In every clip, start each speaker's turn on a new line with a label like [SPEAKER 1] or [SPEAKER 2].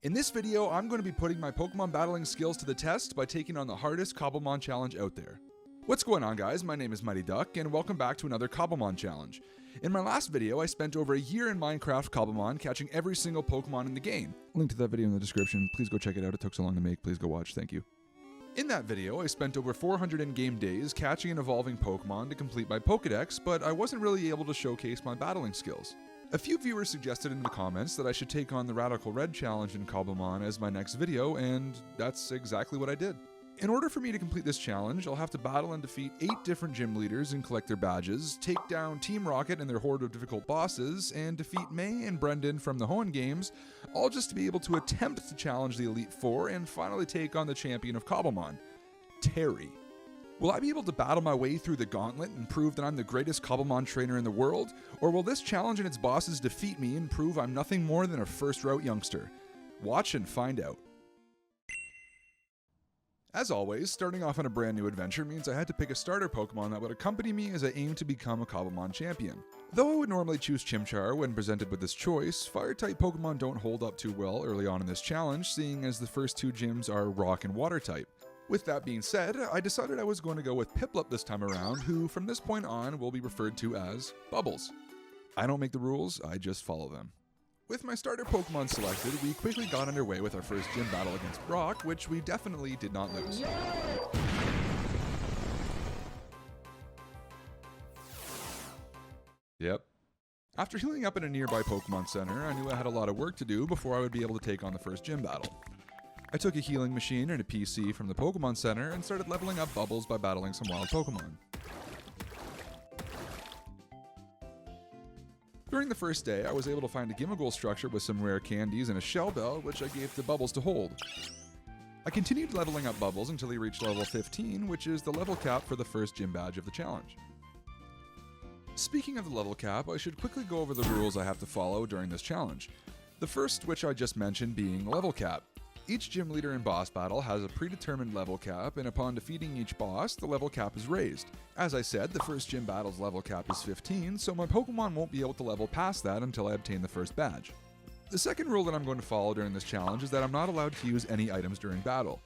[SPEAKER 1] In this video, I'm going to be putting my Pokemon battling skills to the test by taking on the hardest Cobblemon challenge out there. What's going on, guys? My name is Mighty Duck, and welcome back to another Cobblemon challenge. In my last video, I spent over a year in Minecraft Cobblemon catching every single Pokemon in the game. Link to that video in the description. Please go check it out. It took so long to make. Please go watch. Thank you. In that video, I spent over 400 in-game days catching and evolving Pokemon to complete my Pokedex, but I wasn't really able to showcase my battling skills. A few viewers suggested in the comments that I should take on the Radical Red challenge in Cobblemon as my next video, and that's exactly what I did. In order for me to complete this challenge, I'll have to battle and defeat 8 different gym leaders and collect their badges, take down Team Rocket and their horde of difficult bosses, and defeat May and Brendan from the Hoenn games, all just to be able to attempt to challenge the Elite Four and finally take on the champion of Cobblemon, Terry. Will I be able to battle my way through the gauntlet and prove that I'm the greatest Cobblemon trainer in the world? Or will this challenge and its bosses defeat me and prove I'm nothing more than a first-route youngster? Watch and find out. As always, starting off on a brand new adventure means I had to pick a starter Pokemon that would accompany me as I aim to become a Cobblemon champion. Though I would normally choose Chimchar when presented with this choice, Fire-type Pokemon don't hold up too well early on in this challenge, seeing as the first 2 gyms are Rock and Water-type. With that being said, I decided I was going to go with Piplup this time around, who from this point on will be referred to as Bubbles. I don't make the rules, I just follow them. With my starter Pokemon selected, we quickly got underway with our first gym battle against Brock, which we definitely did not lose. Yep. After healing up in a nearby Pokemon Center, I knew I had a lot of work to do before I would be able to take on the first gym battle. I took a healing machine and a PC from the Pokemon Center and started leveling up Bubbles by battling some wild Pokemon. During the first day, I was able to find a Gimmighoul structure with some rare candies and a shell bell, which I gave to Bubbles to hold. I continued leveling up Bubbles until he reached level 15, which is the level cap for the first gym badge of the challenge. Speaking of the level cap, I should quickly go over the rules I have to follow during this challenge. The first, which I just mentioned, being level cap. Each gym leader in boss battle has a predetermined level cap, and upon defeating each boss, the level cap is raised. As I said, the first gym battle's level cap is 15, so my Pokemon won't be able to level past that until I obtain the first badge. The second rule that I'm going to follow during this challenge is that I'm not allowed to use any items during battle.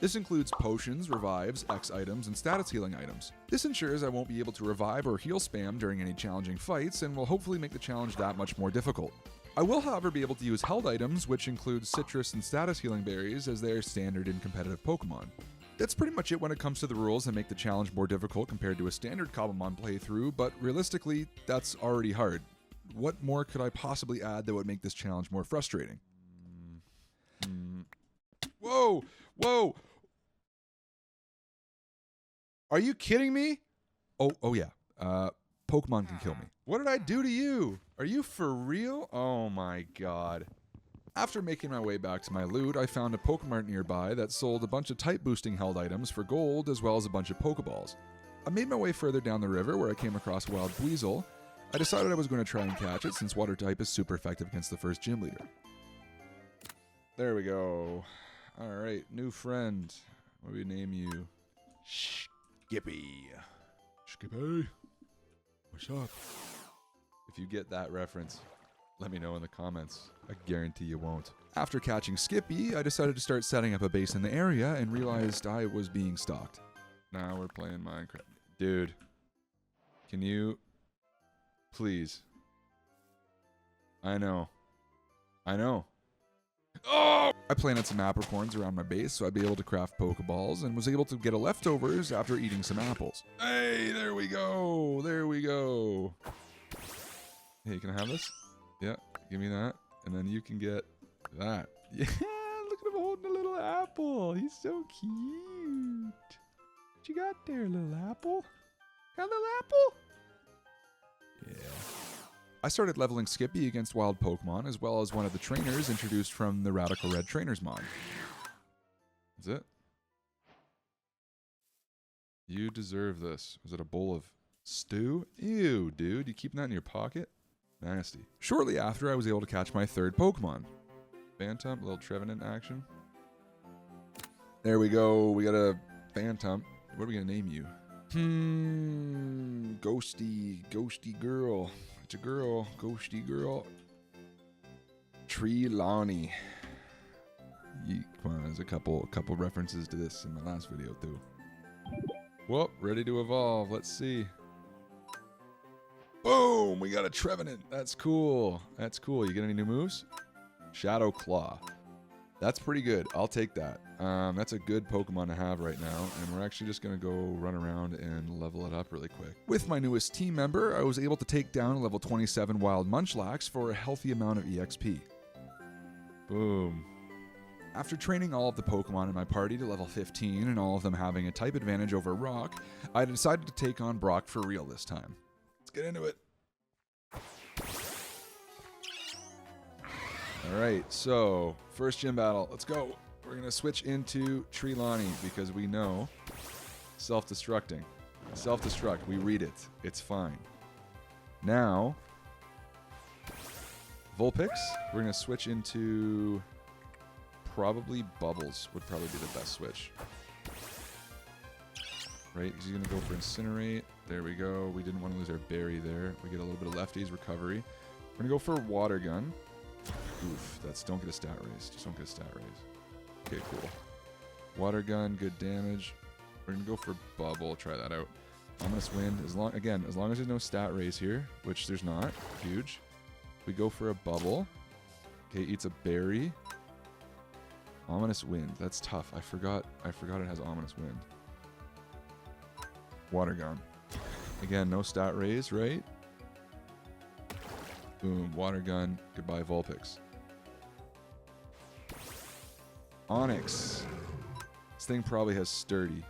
[SPEAKER 1] This includes potions, revives, X items, and status healing items. This ensures I won't be able to revive or heal spam during any challenging fights, and will hopefully make the challenge that much more difficult. I will, however, be able to use held items, which include citrus and status healing berries, as they are standard in competitive Pokemon. That's pretty much it when it comes to the rules that make the challenge more difficult compared to a standard Cobblemon playthrough, but realistically, that's already hard. What more could I possibly add that would make this challenge more frustrating? Whoa! Whoa! Are you kidding me? Oh yeah. Pokemon can kill me. What did I do to you? Are you for real? Oh my god. After making my way back to my loot, I found a Pokemart nearby that sold a bunch of type boosting held items for gold as well as a bunch of Pokeballs. I made my way further down the river where I came across a wild Weasel. I decided I was going to try and catch it since water type is super effective against the first gym leader. There we go. Alright, new friend. What do we name you? Skippy. Skippy. What's up? If you get that reference, let me know in the comments. I guarantee you won't. After catching Skippy, I decided to start setting up a base in the area and realized I was being stalked. Now we're playing Minecraft. Dude, can you please? I know. Oh! I planted some apricorns around my base so I'd be able to craft Pokeballs and was able to get a leftovers after eating some apples. Hey, there we go. There we go. Hey, can I have this? Yeah, give me that. And then you can get that. Yeah, look at him holding a little apple. He's so cute. What you got there, little apple? Got a little apple? Yeah. I started leveling Skippy against wild Pokemon, as well as one of the trainers introduced from the Radical Red Trainers mod. That's it. You deserve this. Was it a bowl of stew? Ew, dude. You keeping that in your pocket? Nasty. Shortly after, I was able to catch my third Pokemon. Phantom, little Trevenant action. There we go. We got a Phantom. What are we going to name you? Ghosty girl. It's a girl, ghosty girl. Trelawney. Come on, there's a couple references to this in my last video too. Whoop, ready to evolve. Let's see. Boom, we got a Trevenant. That's cool. That's cool. You get any new moves? Shadow Claw. That's pretty good. I'll take that. That's a good Pokemon to have right now, and we're actually just going to go run around and level it up really quick. With my newest team member, I was able to take down a level 27 Wild Munchlax for a healthy amount of EXP. Boom. After training all of the Pokemon in my party to level 15 and all of them having a type advantage over Rock, I decided to take on Brock for real this time. Let's get into it. Alright, so first gym battle. Let's go. We're going to switch into Trelawney because we know self-destructing. Self-destruct. We read it. It's fine. Now, Vulpix. We're going to switch into probably Bubbles would probably be the best switch. Right? Because he's going to go for Incinerate. There we go. We didn't want to lose our berry there. We get a little bit of lefties recovery. We're going to go for Water Gun. Oof, don't get a stat raise. Just don't get a stat raise. Okay, cool. Water Gun, good damage. We're going to go for Bubble. Try that out. Ominous Wind. As long as there's no stat raise here, which there's not. Huge. We go for a Bubble. Okay, eats a berry. Ominous Wind. That's tough. I forgot it has Ominous Wind. Water Gun. Again, no stat raise, right? Boom. Water Gun. Goodbye, Vulpix. Onyx. This thing probably has Sturdy.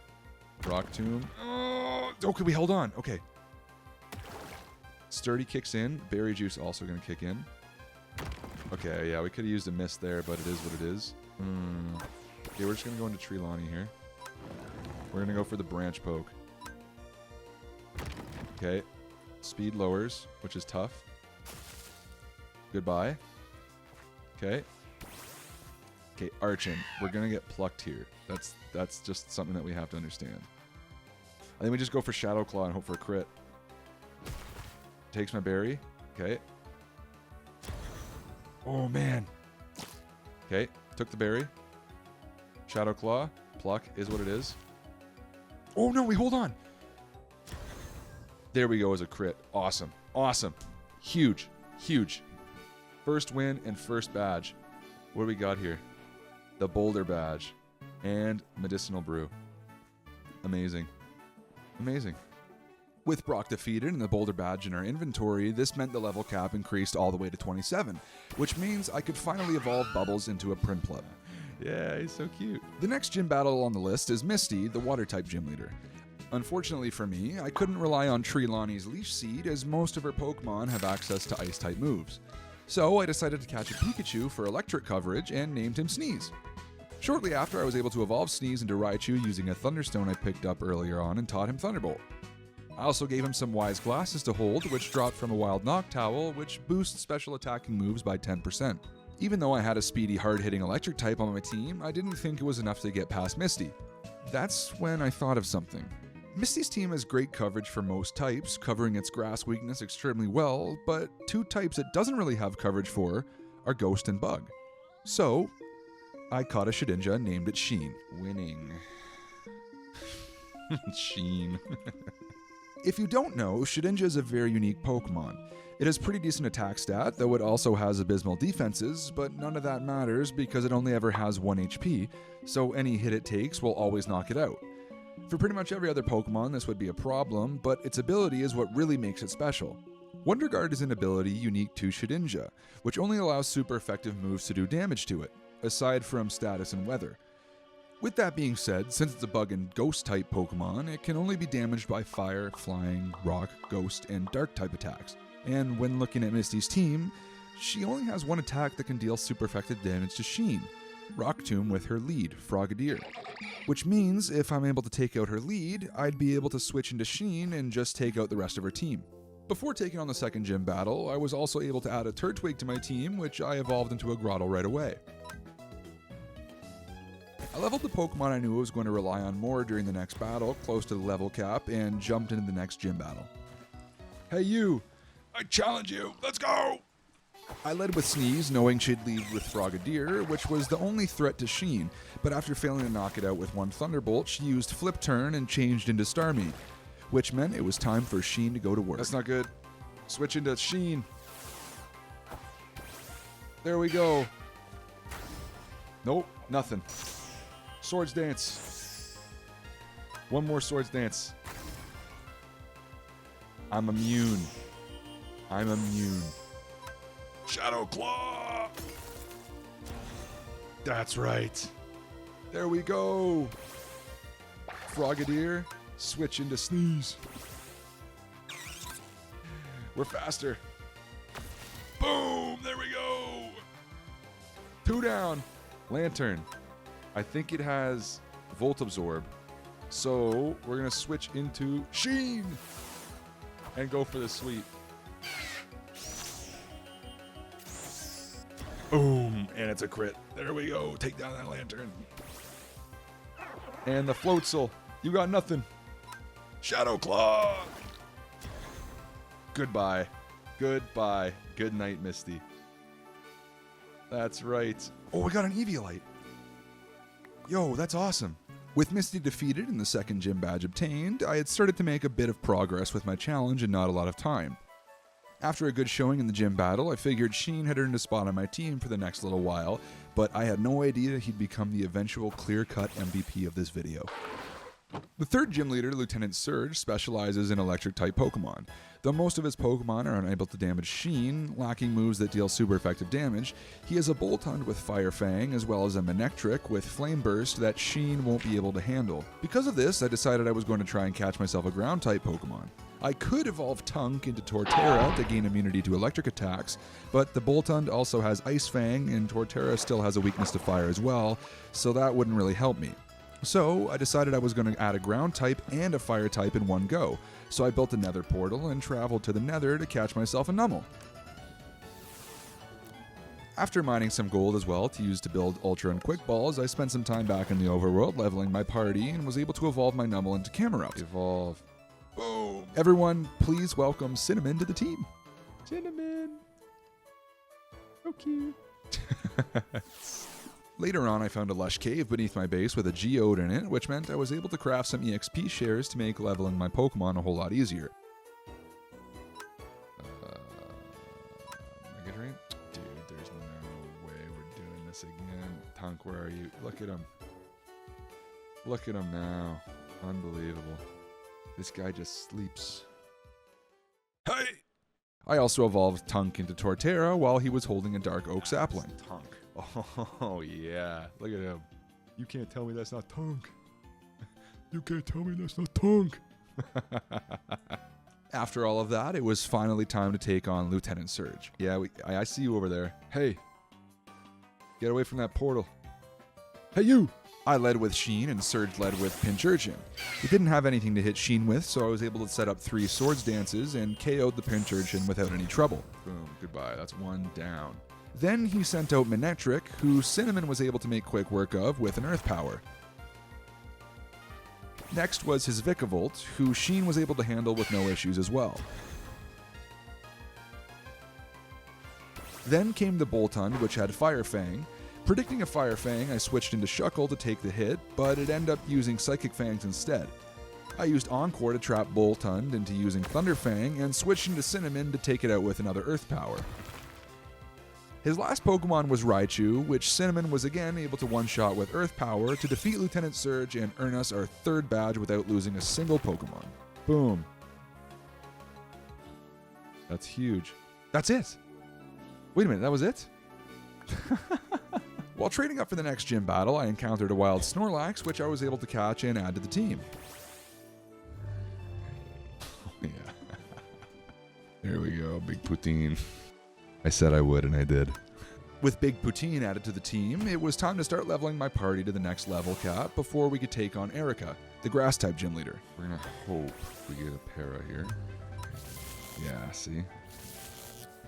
[SPEAKER 1] Rock Tomb. Oh, okay, we held on. Okay. Sturdy kicks in. Berry Juice also going to kick in. Okay, yeah, we could have used a miss there, but it is what it is. Okay, we're just going to go into Trelawney here. We're going to go for the Branch Poke. Okay. Speed lowers, which is tough. Goodbye. Okay. Okay, Archon. We're going to get plucked here. That's just something that we have to understand. I think we just go for Shadow Claw and hope for a crit. Takes my berry. Okay. Oh, man. Okay, took the berry. Shadow Claw. Pluck is what it is. Oh, no, we hold on. There we go as a crit. Awesome. Awesome. Huge. Huge. First win and first badge. What do we got here? The Boulder Badge and Medicinal Brew. Amazing. Amazing. With Brock defeated and the Boulder Badge in our inventory, this meant the level cap increased all the way to 27, which means I could finally evolve Bubbles into a Prinplup. Yeah, he's so cute. The next gym battle on the list is Misty, the Water-type gym leader. Unfortunately for me, I couldn't rely on Trelawney's Leash Seed as most of her Pokemon have access to Ice-type moves. So I decided to catch a Pikachu for electric coverage and named him Sneeze. Shortly after, I was able to evolve Sneeze into Raichu using a Thunderstone I picked up earlier on and taught him Thunderbolt. I also gave him some Wise Glasses to hold, which dropped from a Wild Noctowl, which boosts special attacking moves by 10%. Even though I had a speedy, hard-hitting electric type on my team, I didn't think it was enough to get past Misty. That's when I thought of something. Misty's team has great coverage for most types, covering its grass weakness extremely well, but two types it doesn't really have coverage for are Ghost and Bug. So, I caught a Shedinja and named it Sheen. Winning. Sheen. If you don't know, Shedinja is a very unique Pokemon. It has pretty decent attack stat, though it also has abysmal defenses, but none of that matters because it only ever has 1 HP, so any hit it takes will always knock it out. For pretty much every other Pokemon, this would be a problem, but its ability is what really makes it special. Wonder Guard is an ability unique to Shedinja, which only allows super effective moves to do damage to it, aside from status and weather. With that being said, since it's a Bug and Ghost type Pokemon, it can only be damaged by Fire, Flying, Rock, Ghost, and Dark type attacks. And when looking at Misty's team, she only has one attack that can deal super effective damage to Sheen, Rock Tomb with her lead, Frogadier. Which means if I'm able to take out her lead, I'd be able to switch into Sheen and just take out the rest of her team. Before taking on the second gym battle, I was also able to add a Turtwig to my team, which I evolved into a Grottle right away. I leveled the Pokemon I knew I was going to rely on more during the next battle, close to the level cap, and jumped into the next gym battle. Hey you! I challenge you! Let's go! I led with Sneeze, knowing she'd lead with Frogadier, which was the only threat to Sheen, but after failing to knock it out with one Thunderbolt, she used Flip Turn and changed into Starmie, which meant it was time for Sheen to go to work. That's not good. Switch into Sheen. There we go. Nope, nothing. Swords Dance. One more Swords Dance. I'm immune. I'm immune. Shadow Claw! That's right. There we go. Frogadier, switch into Sneeze. We're faster. Boom! There we go. 2 down. Lantern. I think it has Volt Absorb. So we're going to switch into Sheen and go for the sweep. Boom. And it's a crit. There we go. Take down that lantern. And the Floatzel. You got nothing. Shadow Claw. Goodbye. Goodbye. Good night, Misty. That's right. Oh, we got an Eviolite. Yo, that's awesome. With Misty defeated and the second gym badge obtained, I had started to make a bit of progress with my challenge in not a lot of time. After a good showing in the gym battle, I figured Sheen had earned a spot on my team for the next little while, but I had no idea he'd become the eventual clear-cut MVP of this video. The third gym leader, Lieutenant Surge, specializes in electric-type Pokemon. Though most of his Pokemon are unable to damage Sheen, lacking moves that deal super effective damage, he has a Boltund with Fire Fang as well as a Manectric with Flame Burst that Sheen won't be able to handle. Because of this, I decided I was going to try and catch myself a Ground-type Pokemon. I could evolve Tunk into Torterra to gain immunity to electric attacks, but the Boltund also has Ice Fang and Torterra still has a weakness to fire as well, so that wouldn't really help me. So I decided I was going to add a ground type and a fire type in one go, so I built a nether portal and traveled to the nether to catch myself a Numel. After mining some gold as well to use to build Ultra and Quick Balls, I spent some time back in the overworld leveling my party and was able to evolve my Numel into Camerupt. Evolve. Boom! Everyone, please welcome Cinnamon to the team. Cinnamon! So cute. Later on, I found a lush cave beneath my base with a geode in it, which meant I was able to craft some EXP shares to make leveling my Pokemon a whole lot easier. Mega Drain? Dude, there's no way we're doing this again. Tunk, where are you? Look at him. Look at him now. Unbelievable. This guy just sleeps. Hey! I also evolved Tunk into Torterra while he was holding a Dark Oak sapling. Tunk. Oh, yeah. Look at him. You can't tell me that's not Tunk. You can't tell me that's not Tunk. After all of that, it was finally time to take on Lieutenant Surge. Yeah, I see you over there. Hey. Get away from that portal. Hey, you! I led with Sheen and Surge led with Pincurchin. He didn't have anything to hit Sheen with, so I was able to set up 3 Swords Dances and KO'd the Pincurchin without any trouble. Boom, goodbye. That's 1 down. Then he sent out Manectric, who Cinnamon was able to make quick work of with an Earth Power. Next was his Vikavolt, who Sheen was able to handle with no issues as well. Then came the Boltund, which had Fire Fang. Predicting a Fire Fang, I switched into Shuckle to take the hit, but it ended up using Psychic Fangs instead. I used Encore to trap Boltund into using Thunder Fang, and switched into Cinnamon to take it out with another Earth Power. His last Pokemon was Raichu, which Cinnamon was again able to one-shot with Earth Power to defeat Lieutenant Surge and earn us our 3rd badge without losing a single Pokemon. Boom. That's huge. That's it! Wait a minute, that was it? While trading up for the next gym battle, I encountered a wild Snorlax, which I was able to catch and add to the team. Yeah. There we go, Big Poutine. I said I would, and I did. With Big Poutine added to the team, it was time to start leveling my party to the next level cap before we could take on Erica, the Grass-type gym leader. We're gonna hope we get a para here. Yeah, see?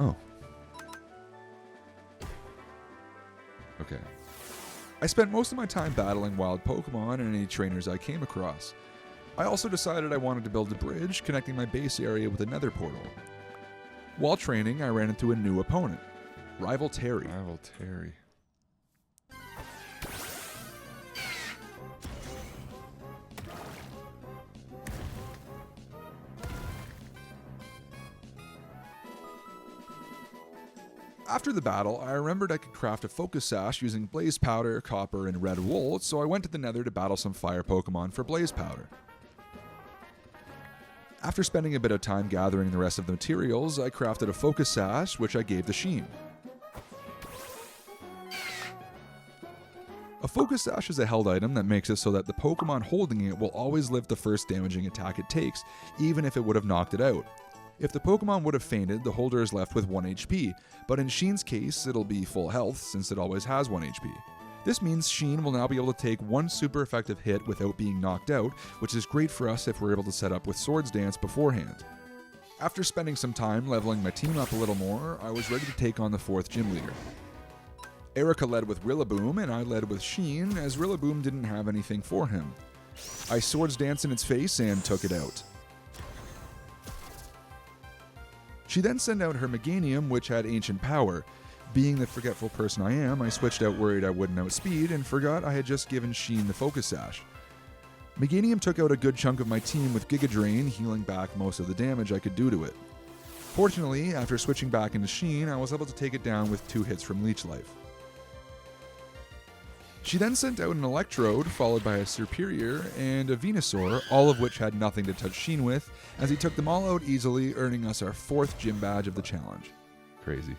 [SPEAKER 1] Oh. Okay. I spent most of my time battling wild Pokemon and any trainers I came across. I also decided I wanted to build a bridge connecting my base area with a nether portal. While training, I ran into a new opponent. Rival Terry.
[SPEAKER 2] Rival Terry.
[SPEAKER 1] After the battle, I remembered I could craft a focus sash using blaze powder, copper, and red wool, so I went to the nether to battle some fire Pokemon for blaze powder. After spending a bit of time gathering the rest of the materials, I crafted a focus sash, which I gave to Sheen. A focus sash is a held item that makes it so that the Pokemon holding it will always live the first damaging attack it takes, even if it would have knocked it out. If the Pokemon would have fainted, the holder is left with 1 HP, but in Sheen's case, it'll be full health since it always has 1 HP. This means Sheen will now be able to take 1 super effective hit without being knocked out, which is great for us if we're able to set up with Swords Dance beforehand. After spending some time leveling my team up a little more, I was ready to take on the 4th gym leader. Erica led with Rillaboom, and I led with Sheen, as Rillaboom didn't have anything for him. I Swords Danced in its face and took it out. She then sent out her Meganium, which had ancient power. Being the forgetful person I am, I switched out worried I wouldn't outspeed and forgot I had just given Sheen the focus sash. Meganium took out a good chunk of my team with Giga Drain, healing back most of the damage I could do to it. Fortunately, after switching back into Sheen, I was able to take it down with 2 hits from Leech Life. She then sent out an Electrode, followed by a Serperior and a Venusaur, all of which had nothing to touch Sheen with, as he took them all out easily, earning us our 4th gym badge of the challenge.
[SPEAKER 2] Crazy.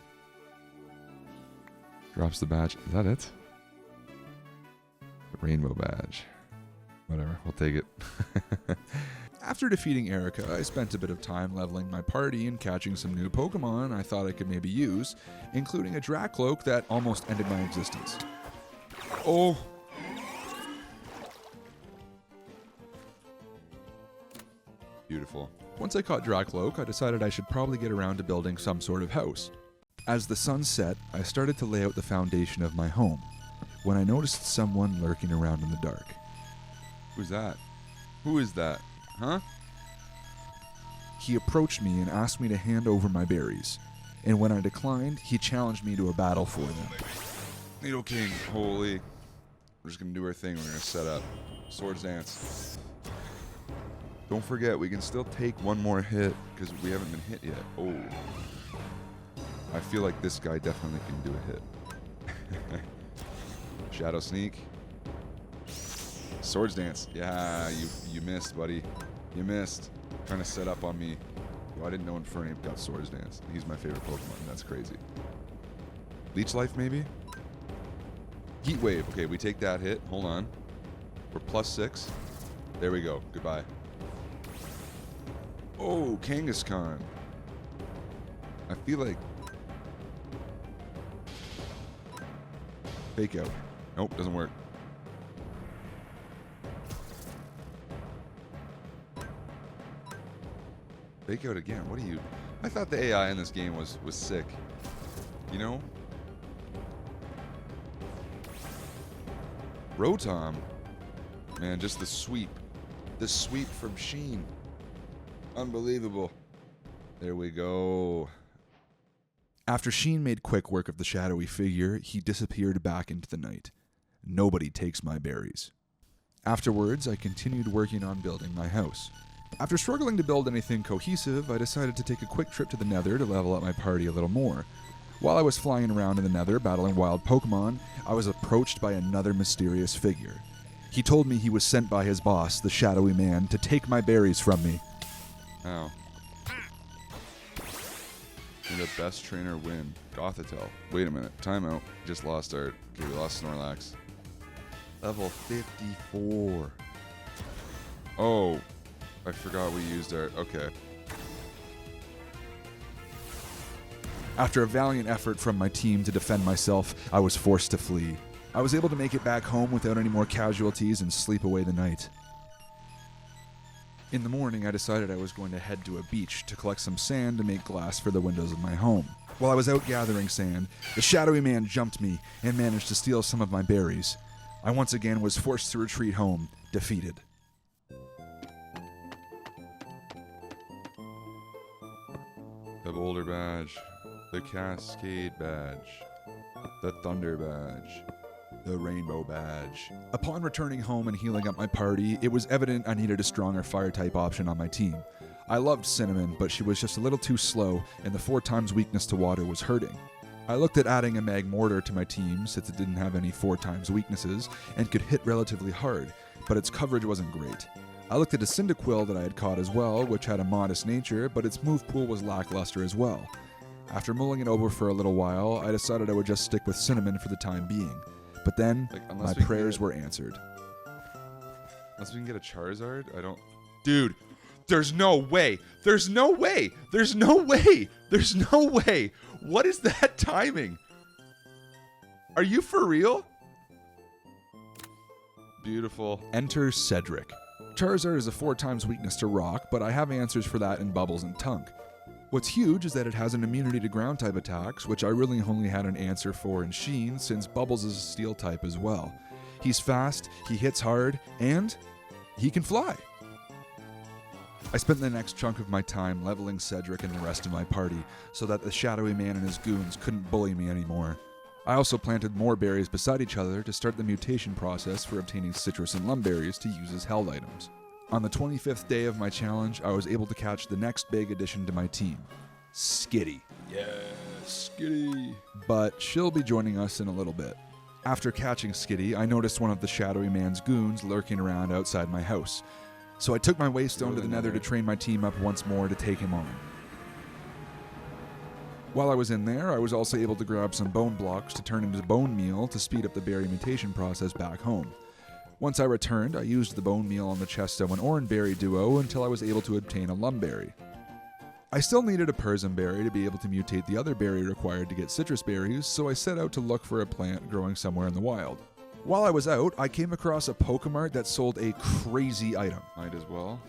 [SPEAKER 2] Drops the badge. Is that it? The rainbow badge. Whatever, we'll take it.
[SPEAKER 1] After defeating Erica, I spent a bit of time leveling my party and catching some new Pokemon I thought I could maybe use, including a Dracloak that almost ended my existence.
[SPEAKER 2] Oh! Beautiful.
[SPEAKER 1] Once I caught Dracloak, I decided I should probably get around to building some sort of house. As the sun set, I started to lay out the foundation of my home, when I noticed someone lurking around in the dark.
[SPEAKER 2] Who's that? Who is that? Huh?
[SPEAKER 1] He approached me and asked me to hand over my berries, and when I declined, he challenged me to a battle for them.
[SPEAKER 2] Needle King, holy. We're just gonna do our thing. We're gonna set up. Swords Dance. Don't forget, we can still take 1 more hit because we haven't been hit yet. Oh. I feel like this guy definitely can do a hit. Shadow Sneak. Swords Dance. Yeah, you missed, buddy. You missed. Trying to set up on me. Yo, I didn't know Infernape got Swords Dance. He's my favorite Pokemon. That's crazy. Leech Life, maybe? Heat Wave. Okay, we take that hit. Hold on. We're +6. There we go. Goodbye. Oh, Kangaskhan. I feel like... Fake out. Nope, doesn't work. Fake out again. What are you... I thought the AI in this game was sick. You know? Rotom. Man, just the sweep. The sweep from Sheen. Unbelievable. There we go.
[SPEAKER 1] After Sheen made quick work of the shadowy figure, he disappeared back into the night. Nobody takes my berries. Afterwards, I continued working on building my house. After struggling to build anything cohesive, I decided to take a quick trip to the Nether to level up my party a little more. While I was flying around in the Nether battling wild Pokemon, I was approached by another mysterious figure. He told me he was sent by his boss, the Shadowy Man, to take my berries from me.
[SPEAKER 2] Ow. May the best trainer win. Gothitelle. Wait a minute. Timeout. Just lost our... Okay, we lost Snorlax. Level 54. Oh. I forgot we used our... Okay.
[SPEAKER 1] After a valiant effort from my team to defend myself, I was forced to flee. I was able to make it back home without any more casualties and sleep away the night. In the morning, I decided I was going to head to a beach to collect some sand to make glass for the windows of my home. While I was out gathering sand, the Shadowy Man jumped me and managed to steal some of my berries. I once again was forced to retreat home, defeated.
[SPEAKER 2] The Boulder Badge. The Cascade Badge. The Thunder Badge. The Rainbow Badge.
[SPEAKER 1] Upon returning home and healing up my party, it was evident I needed a stronger fire-type option on my team. I loved Cinnamon, but she was just a little too slow, and the 4x weakness to water was hurting. I looked at adding a Mag Mortar to my team since it didn't have any 4x weaknesses and could hit relatively hard, but its coverage wasn't great. I looked at a Cyndaquil that I had caught as well, which had a modest nature, but its move pool was lackluster as well. After mulling it over for a little while, I decided I would just stick with Cinnamon for the time being. But then, my prayers were answered.
[SPEAKER 2] Unless we can get a Charizard? I don't... Dude, there's no way! There's no way! There's no way! There's no way! What is that timing? Are you for real? Beautiful.
[SPEAKER 1] Enter Cedric. Charizard is a 4x weakness to rock, but I have answers for that in Bubbles and Tunk. What's huge is that it has an immunity to ground type attacks, which I really only had an answer for in Sheen, since Bubbles is a steel type as well. He's fast, he hits hard, and he can fly. I spent the next chunk of my time leveling Cedric and the rest of my party, so that the shadowy man and his goons couldn't bully me anymore. I also planted more berries beside each other to start the mutation process for obtaining citrus and lum berries to use as held items. On the 25th day of my challenge, I was able to catch the next big addition to my team, Skitty.
[SPEAKER 2] Yeah, Skitty.
[SPEAKER 1] But she'll be joining us in a little bit. After catching Skitty, I noticed one of the shadowy man's goons lurking around outside my house. So I took my waystone to the nether to train my team up once more to take him on. While I was in there, I was also able to grab some bone blocks to turn into bone meal to speed up the berry mutation process back home. Once I returned, I used the bone meal on the Chesto and Oranberry duo until I was able to obtain a lumberry. I still needed a Persimberry to be able to mutate the other berry required to get citrus berries, so I set out to look for a plant growing somewhere in the wild. While I was out, I came across a Pokemart that sold a crazy item.
[SPEAKER 2] Might as well.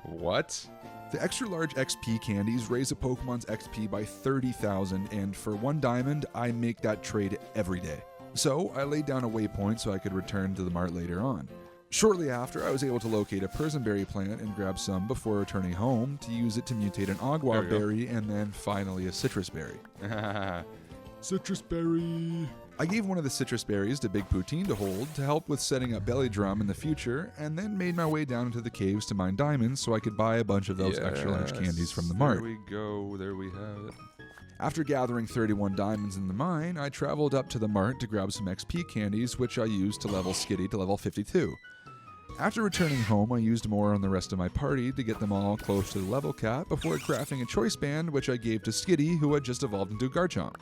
[SPEAKER 2] What?
[SPEAKER 1] The extra large XP candies raise a Pokemon's XP by 30,000, and for 1 diamond, I make that trade every day. So I laid down a waypoint so I could return to the mart later on. Shortly after, I was able to locate a Persimberry plant and grab some before returning home to use it to mutate an Agua berry and then finally a citrus berry.
[SPEAKER 2] Citrus berry.
[SPEAKER 1] I gave one of the citrus berries to Big Poutine to hold to help with setting up Belly Drum in the future, and then made my way down into the caves to mine diamonds so I could buy a bunch of those extra large candies from the mart.
[SPEAKER 2] There we go, there we have it.
[SPEAKER 1] After gathering 31 diamonds in the mine, I traveled up to the mart to grab some XP candies, which I used to level Skitty to level 52. After returning home, I used more on the rest of my party to get them all close to the level cap before crafting a choice band, which I gave to Skitty, who had just evolved into Garchomp.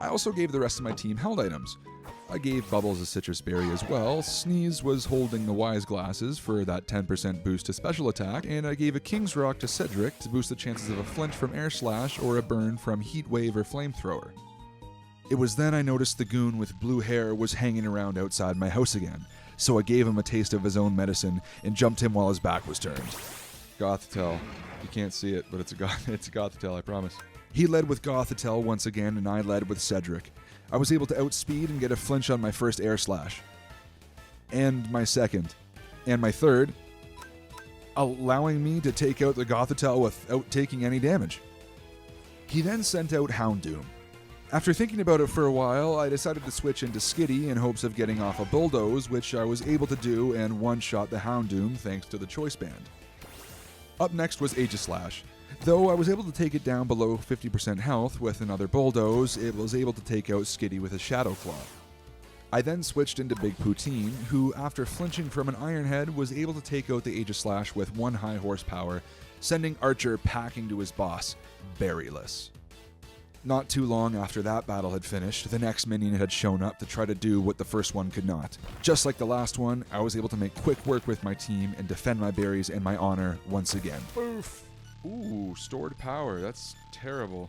[SPEAKER 1] I also gave the rest of my team held items. I gave Bubbles a citrus berry as well, Sneeze was holding the Wise Glasses for that 10% boost to special attack, and I gave a King's Rock to Cedric to boost the chances of a flinch from Air Slash or a burn from Heat Wave or Flamethrower. It was then I noticed the goon with blue hair was hanging around outside my house again, so I gave him a taste of his own medicine and jumped him while his back was turned.
[SPEAKER 2] Gothitelle. You can't see it, but it's a Gothitelle, I promise.
[SPEAKER 1] He led with Gothitelle once again, and I led with Cedric. I was able to outspeed and get a flinch on my first Air Slash. And my second. And my third, allowing me to take out the Gothitelle without taking any damage. He then sent out Houndoom. After thinking about it for a while, I decided to switch into Skitty in hopes of getting off a Bulldoze, which I was able to do and one-shot the Houndoom thanks to the Choice Band. Up next was Aegislash. Though I was able to take it down below 50% health with another Bulldoze, it was able to take out Skitty with a Shadow Claw. I then switched into Big Poutine, who, after flinching from an Iron Head, was able to take out the Aegislash with 1 high horsepower, sending Archer packing to his boss, Berryless. Not too long after that battle had finished, the next minion had shown up to try to do what the first one could not. Just like the last one, I was able to make quick work with my team and defend my berries and my honor once again.
[SPEAKER 2] Oof. Ooh, stored power. That's terrible.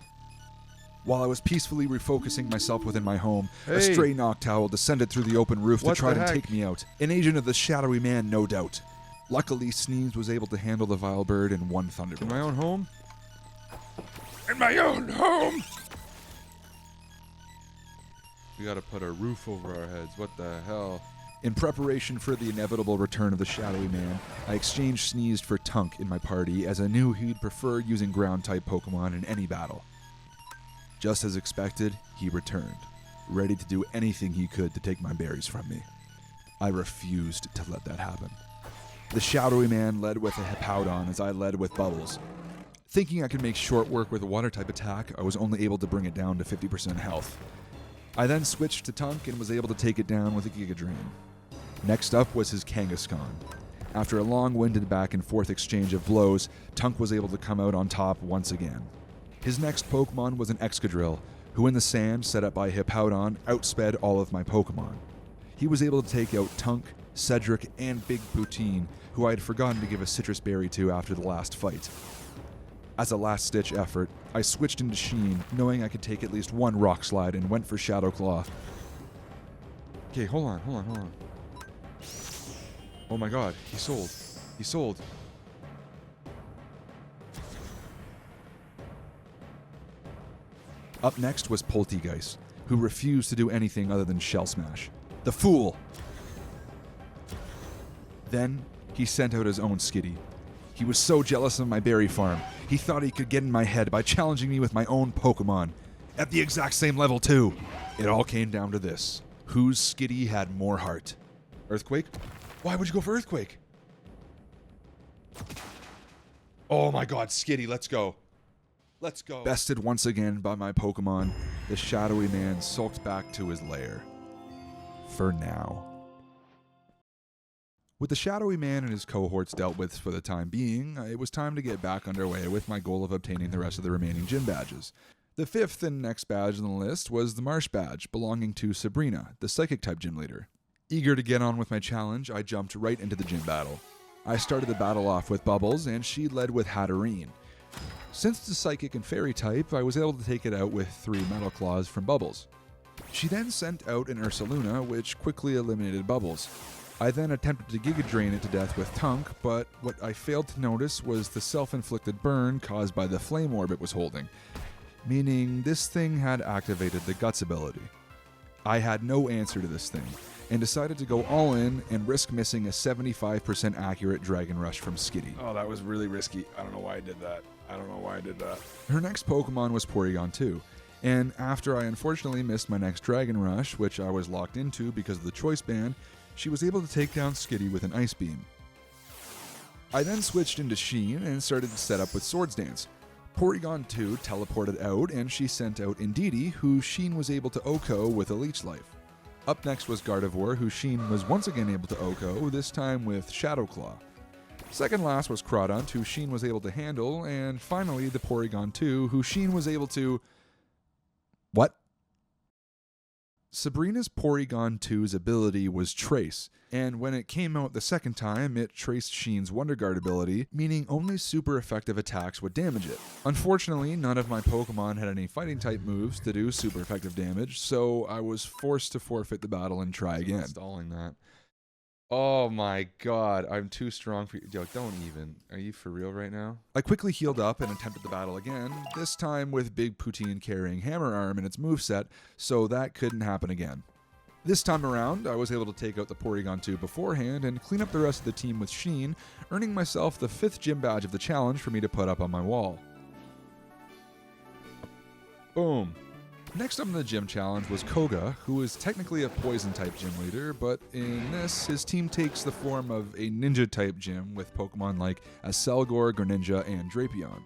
[SPEAKER 1] While I was peacefully refocusing myself within my home, a stray Noctowl descended through the open roof to try and take me out. An agent of the shadowy man, no doubt. Luckily, Sneeze was able to handle the vile bird in 1 thunderbolt.
[SPEAKER 2] In my own home?
[SPEAKER 1] In my own home!
[SPEAKER 2] We gotta put a roof over our heads. What the hell?
[SPEAKER 1] In preparation for the inevitable return of the shadowy man, I exchanged Sneezed for Tunk in my party as I knew he'd prefer using ground-type Pokemon in any battle. Just as expected, he returned, ready to do anything he could to take my berries from me. I refused to let that happen. The shadowy man led with a Hippowdon as I led with Bubbles. Thinking I could make short work with a water-type attack, I was only able to bring it down to 50% health. I then switched to Tunk and was able to take it down with a Giga Drain. Next up was his Kangaskhan. After a long-winded back-and-forth exchange of blows, Tunk was able to come out on top once again. His next Pokemon was an Excadrill, who in the sand set up by Hippowdon outsped all of my Pokemon. He was able to take out Tunk, Cedric, and Big Poutine, who I had forgotten to give a citrus berry to after the last fight. As a last-ditch effort, I switched into Sheen, knowing I could take at least one Rock Slide, and went for Shadow Claw. Okay, hold on. Oh my god, he sold. Up next was Poltegeist, who refused to do anything other than Shell Smash. The fool! Then, he sent out his own Skitty. He was so jealous of my berry farm, he thought he could get in my head by challenging me with my own Pokemon. At the exact same level, too. It all came down to this. Whose Skitty had more heart? Earthquake? Why would you go for Earthquake? Oh my god, Skitty, let's go. Let's go. Bested once again by my Pokemon, the shadowy man sulked back to his lair. For now. With the shadowy man and his cohorts dealt with for the time being, it was time to get back underway with my goal of obtaining the rest of the remaining gym badges. The fifth and next badge on the list was the Marsh badge, belonging to Sabrina, the Psychic-type gym leader. Eager to get on with my challenge, I jumped right into the gym battle. I started the battle off with Bubbles, and she led with Hatterene. Since it's a Psychic and Fairy type, I was able to take it out with 3 Metal Claws from Bubbles. She then sent out an Ursaluna, which quickly eliminated Bubbles. I then attempted to Giga Drain it to death with Tunk, but what I failed to notice was the self-inflicted burn caused by the Flame Orb it was holding, meaning this thing had activated the Guts ability. I had no answer to this thing, and decided to go all in and risk missing a 75% accurate Dragon Rush from Skitty.
[SPEAKER 2] Oh, that was really risky. I don't know why I did that.
[SPEAKER 1] Her next Pokemon was Porygon 2, and after I unfortunately missed my next Dragon Rush, which I was locked into because of the Choice Band, she was able to take down Skitty with an Ice Beam. I then switched into Sheen and started to set up with Swords Dance. Porygon 2 teleported out, and she sent out Indeedee, who Sheen was able to OHKO with a Leech Life. Up next was Gardevoir, who Sheen was once again able to OHKO, this time with Shadow Claw. Second last was Crawdaunt, who Sheen was able to handle, and finally the Porygon 2, who Sheen was able to... What? Sabrina's Porygon 2's ability was Trace, and when it came out the second time, it traced Sheen's Wonder Guard ability, meaning only super effective attacks would damage it. Unfortunately, none of my Pokemon had any fighting type moves to do super effective damage, so I was forced to forfeit the battle and try again.
[SPEAKER 2] Installing that. Oh my god, I'm too strong for you. Yo, don't even. Are you for real right now?
[SPEAKER 1] I quickly healed up and attempted the battle again, this time with Big Poutine carrying Hammer Arm in its moveset, so that couldn't happen again. This time around, I was able to take out the Porygon 2 beforehand and clean up the rest of the team with Sheen, earning myself the 5th gym badge of the challenge for me to put up on my wall. Boom. Next up in the gym challenge was Koga, who is technically a poison-type gym leader, but in this, his team takes the form of a ninja-type gym with Pokemon like Aselgor, Greninja, and Drapion.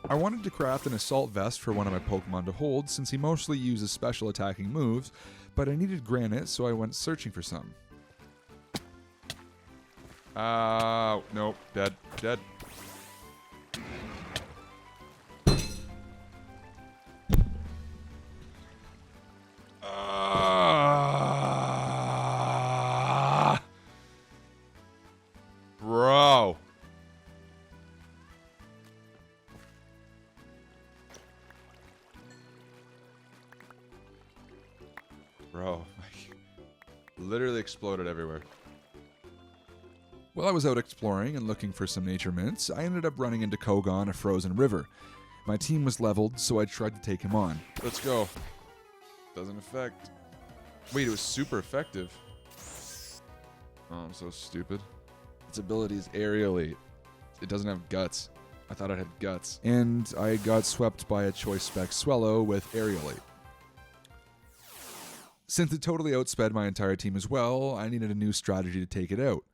[SPEAKER 1] I wanted to craft an Assault Vest for one of my Pokemon to hold since he mostly uses special attacking moves, but I needed Granite, so I went searching for some.
[SPEAKER 2] Nope, dead. Bro. Literally exploded everywhere.
[SPEAKER 1] While I was out exploring and looking for some nature mints, I ended up running into Koga on a frozen river. My team was leveled, so I tried to take him on.
[SPEAKER 2] Let's go. Doesn't affect. Wait, it was super effective. Oh, I'm so stupid. Its ability is Aerial 8.
[SPEAKER 1] It doesn't have guts. I thought it had guts. And I got swept by a choice spec Swallow with Aerially. Since it totally outsped my entire team as well, I needed a new strategy to take it out.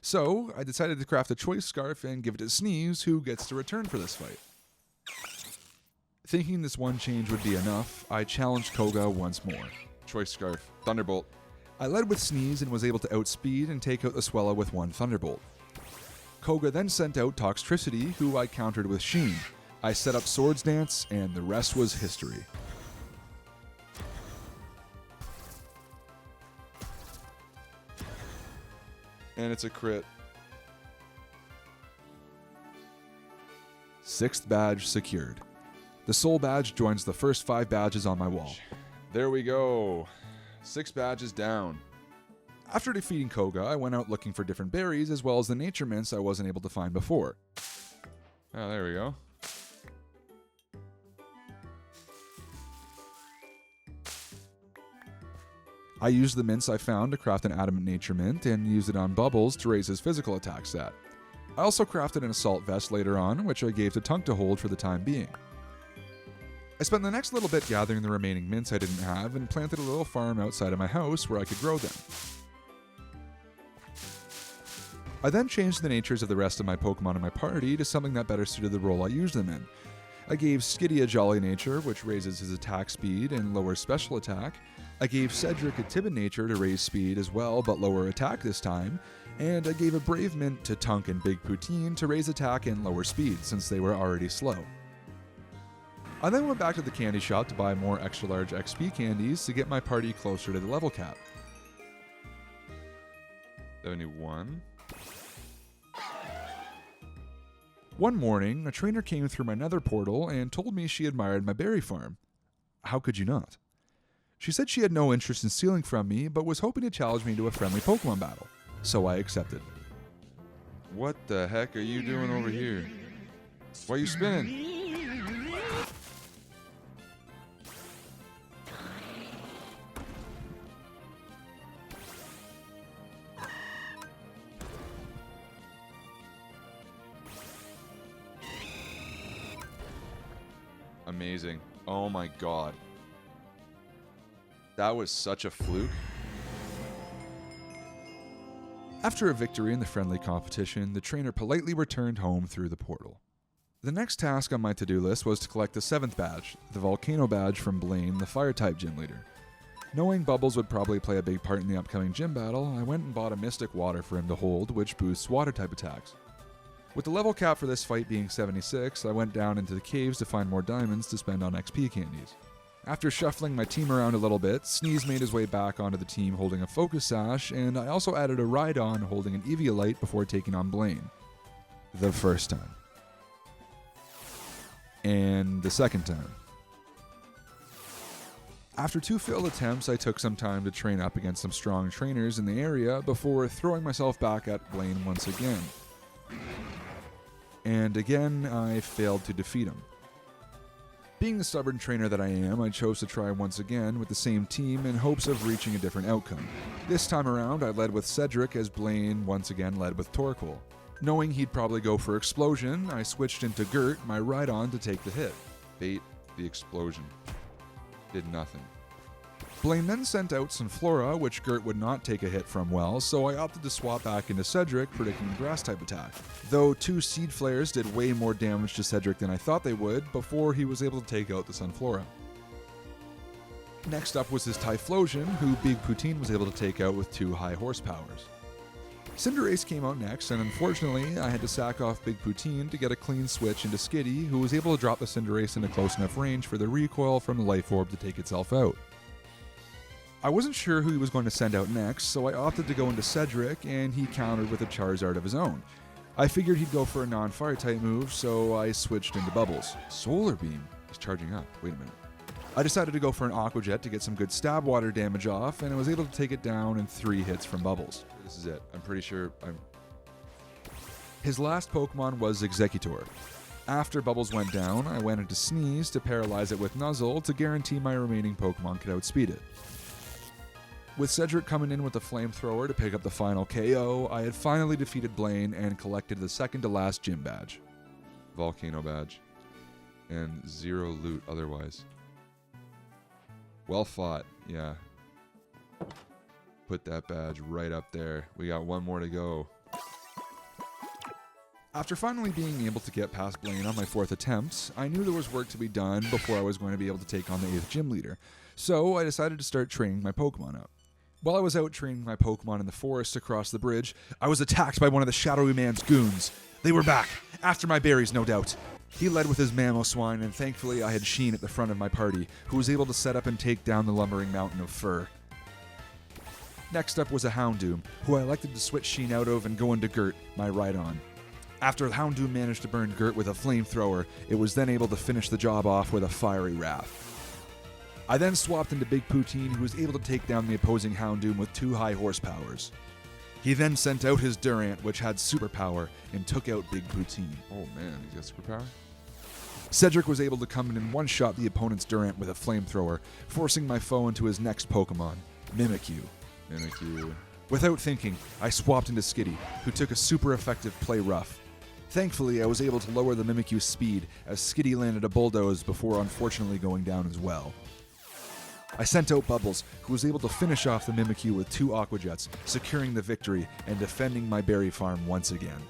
[SPEAKER 1] So I decided to craft a choice scarf and give it to Sneeze, who gets to return for this fight. Thinking this one change would be enough, I challenged Koga once more.
[SPEAKER 2] Choice scarf. Thunderbolt.
[SPEAKER 1] I led with Sneeze and was able to outspeed and take out the Swella with one Thunderbolt. Koga then sent out Toxtricity, who I countered with Sheen. I set up Swords Dance, and the rest was history.
[SPEAKER 2] And it's a crit.
[SPEAKER 1] 6th badge secured. The Soul badge joins the first 5 badges on my wall.
[SPEAKER 2] There we go. 6 badges down.
[SPEAKER 1] After defeating Koga, I went out looking for different berries as well as the nature mints I wasn't able to find before.
[SPEAKER 2] Oh, there we go.
[SPEAKER 1] I used the mints I found to craft an Adamant Nature Mint and used it on Bubbles to raise his physical attack stat. I also crafted an Assault Vest later on, which I gave to Tunk to hold for the time being. I spent the next little bit gathering the remaining mints I didn't have and planted a little farm outside of my house where I could grow them. I then changed the natures of the rest of my Pokemon in my party to something that better suited the role I used them in. I gave Skitty a Jolly Nature, which raises his attack speed and lowers special attack. I gave Cedric a Timid Nature to raise speed as well, but lower attack this time. And I gave a Brave Mint to Tunk and Big Poutine to raise attack and lower speed, since they were already slow. I then went back to the candy shop to buy more extra large XP candies to get my party closer to the level cap.
[SPEAKER 2] 71.
[SPEAKER 1] One morning, a trainer came through my nether portal and told me she admired my berry farm. How could you not? She said she had no interest in stealing from me, but was hoping to challenge me to a friendly Pokemon battle. So I accepted.
[SPEAKER 2] What the heck are you doing over here? Why are you spinning? Amazing. Oh my god. That was such a fluke.
[SPEAKER 1] After a victory in the friendly competition, the trainer politely returned home through the portal. The next task on my to-do list was to collect the 7th badge, the Volcano badge from Blaine, the Fire-type gym leader. Knowing Bubbles would probably play a big part in the upcoming gym battle, I went and bought a Mystic Water for him to hold, which boosts Water-type attacks. With the level cap for this fight being 76, I went down into the caves to find more diamonds to spend on XP candies. After shuffling my team around a little bit, Sneeze made his way back onto the team holding a Focus Sash, and I also added a Rhydon holding an Eviolite before taking on Blaine. The first time. And the second time. After 2 failed attempts, I took some time to train up against some strong trainers in the area before throwing myself back at Blaine once again. And again, I failed to defeat him. Being the stubborn trainer that I am, I chose to try once again with the same team in hopes of reaching a different outcome. This time around, I led with Cedric as Blaine once again led with Torkoal. Knowing he'd probably go for Explosion, I switched into Gert, my Rhydon, to take the hit.
[SPEAKER 2] Bait the explosion. Did nothing.
[SPEAKER 1] Blaine then sent out Sunflora, which Gert would not take a hit from well, so I opted to swap back into Cedric, predicting Grass-type attack. Though 2 Seed Flares did way more damage to Cedric than I thought they would, before he was able to take out the Sunflora. Next up was his Typhlosion, who Big Poutine was able to take out with 2 high horsepowers. Cinderace came out next, and unfortunately, I had to sack off Big Poutine to get a clean switch into Skitty, who was able to drop the Cinderace into close enough range for the recoil from the Life Orb to take itself out. I wasn't sure who he was going to send out next, so I opted to go into Cedric, and he countered with a Charizard of his own. I figured he'd go for a non-fire type move, so I switched into Bubbles. Solar Beam is charging up. Wait a minute. I decided to go for an Aqua Jet to get some good stab water damage off, and I was able to take it down in 3 hits from Bubbles.
[SPEAKER 2] This is it. I'm pretty sure
[SPEAKER 1] His last Pokemon was Executor. After Bubbles went down, I went into Sneeze to paralyze it with Nuzzle to guarantee my remaining Pokemon could outspeed it. With Cedric coming in with the flamethrower to pick up the final KO, I had finally defeated Blaine and collected the second to last gym badge.
[SPEAKER 2] Volcano badge. And 0 loot otherwise. Well fought, yeah. Put that badge right up there. We got one more to go.
[SPEAKER 1] After finally being able to get past Blaine on my 4th attempt, I knew there was work to be done before I was going to be able to take on the 8th gym leader, so I decided to start training my Pokemon up. While I was out training my Pokemon in the forest across the bridge, I was attacked by one of the Shadowy Man's goons. They were back, after my berries no doubt. He led with his Mamoswine, and thankfully I had Sheen at the front of my party, who was able to set up and take down the lumbering mountain of fur. Next up was a Houndoom, who I elected to switch Sheen out of and go into Gert, my Rhydon. After Houndoom managed to burn Gert with a flamethrower, it was then able to finish the job off with a fiery wrath. I then swapped into Big Poutine, who was able to take down the opposing Houndoom with 2 high horsepowers. He then sent out his Durant, which had superpower, and took out Big Poutine.
[SPEAKER 2] Oh man, he's got superpower?
[SPEAKER 1] Cedric was able to come in and one-shot the opponent's Durant with a flamethrower, forcing my foe into his next Pokemon, Mimikyu.
[SPEAKER 2] Mimikyu.
[SPEAKER 1] Without thinking, I swapped into Skitty, who took a super effective Play Rough. Thankfully, I was able to lower the Mimikyu's speed as Skitty landed a Bulldoze before unfortunately going down as well. I sent out Bubbles, who was able to finish off the Mimikyu with 2 Aqua Jets, securing the victory and defending my berry farm once again.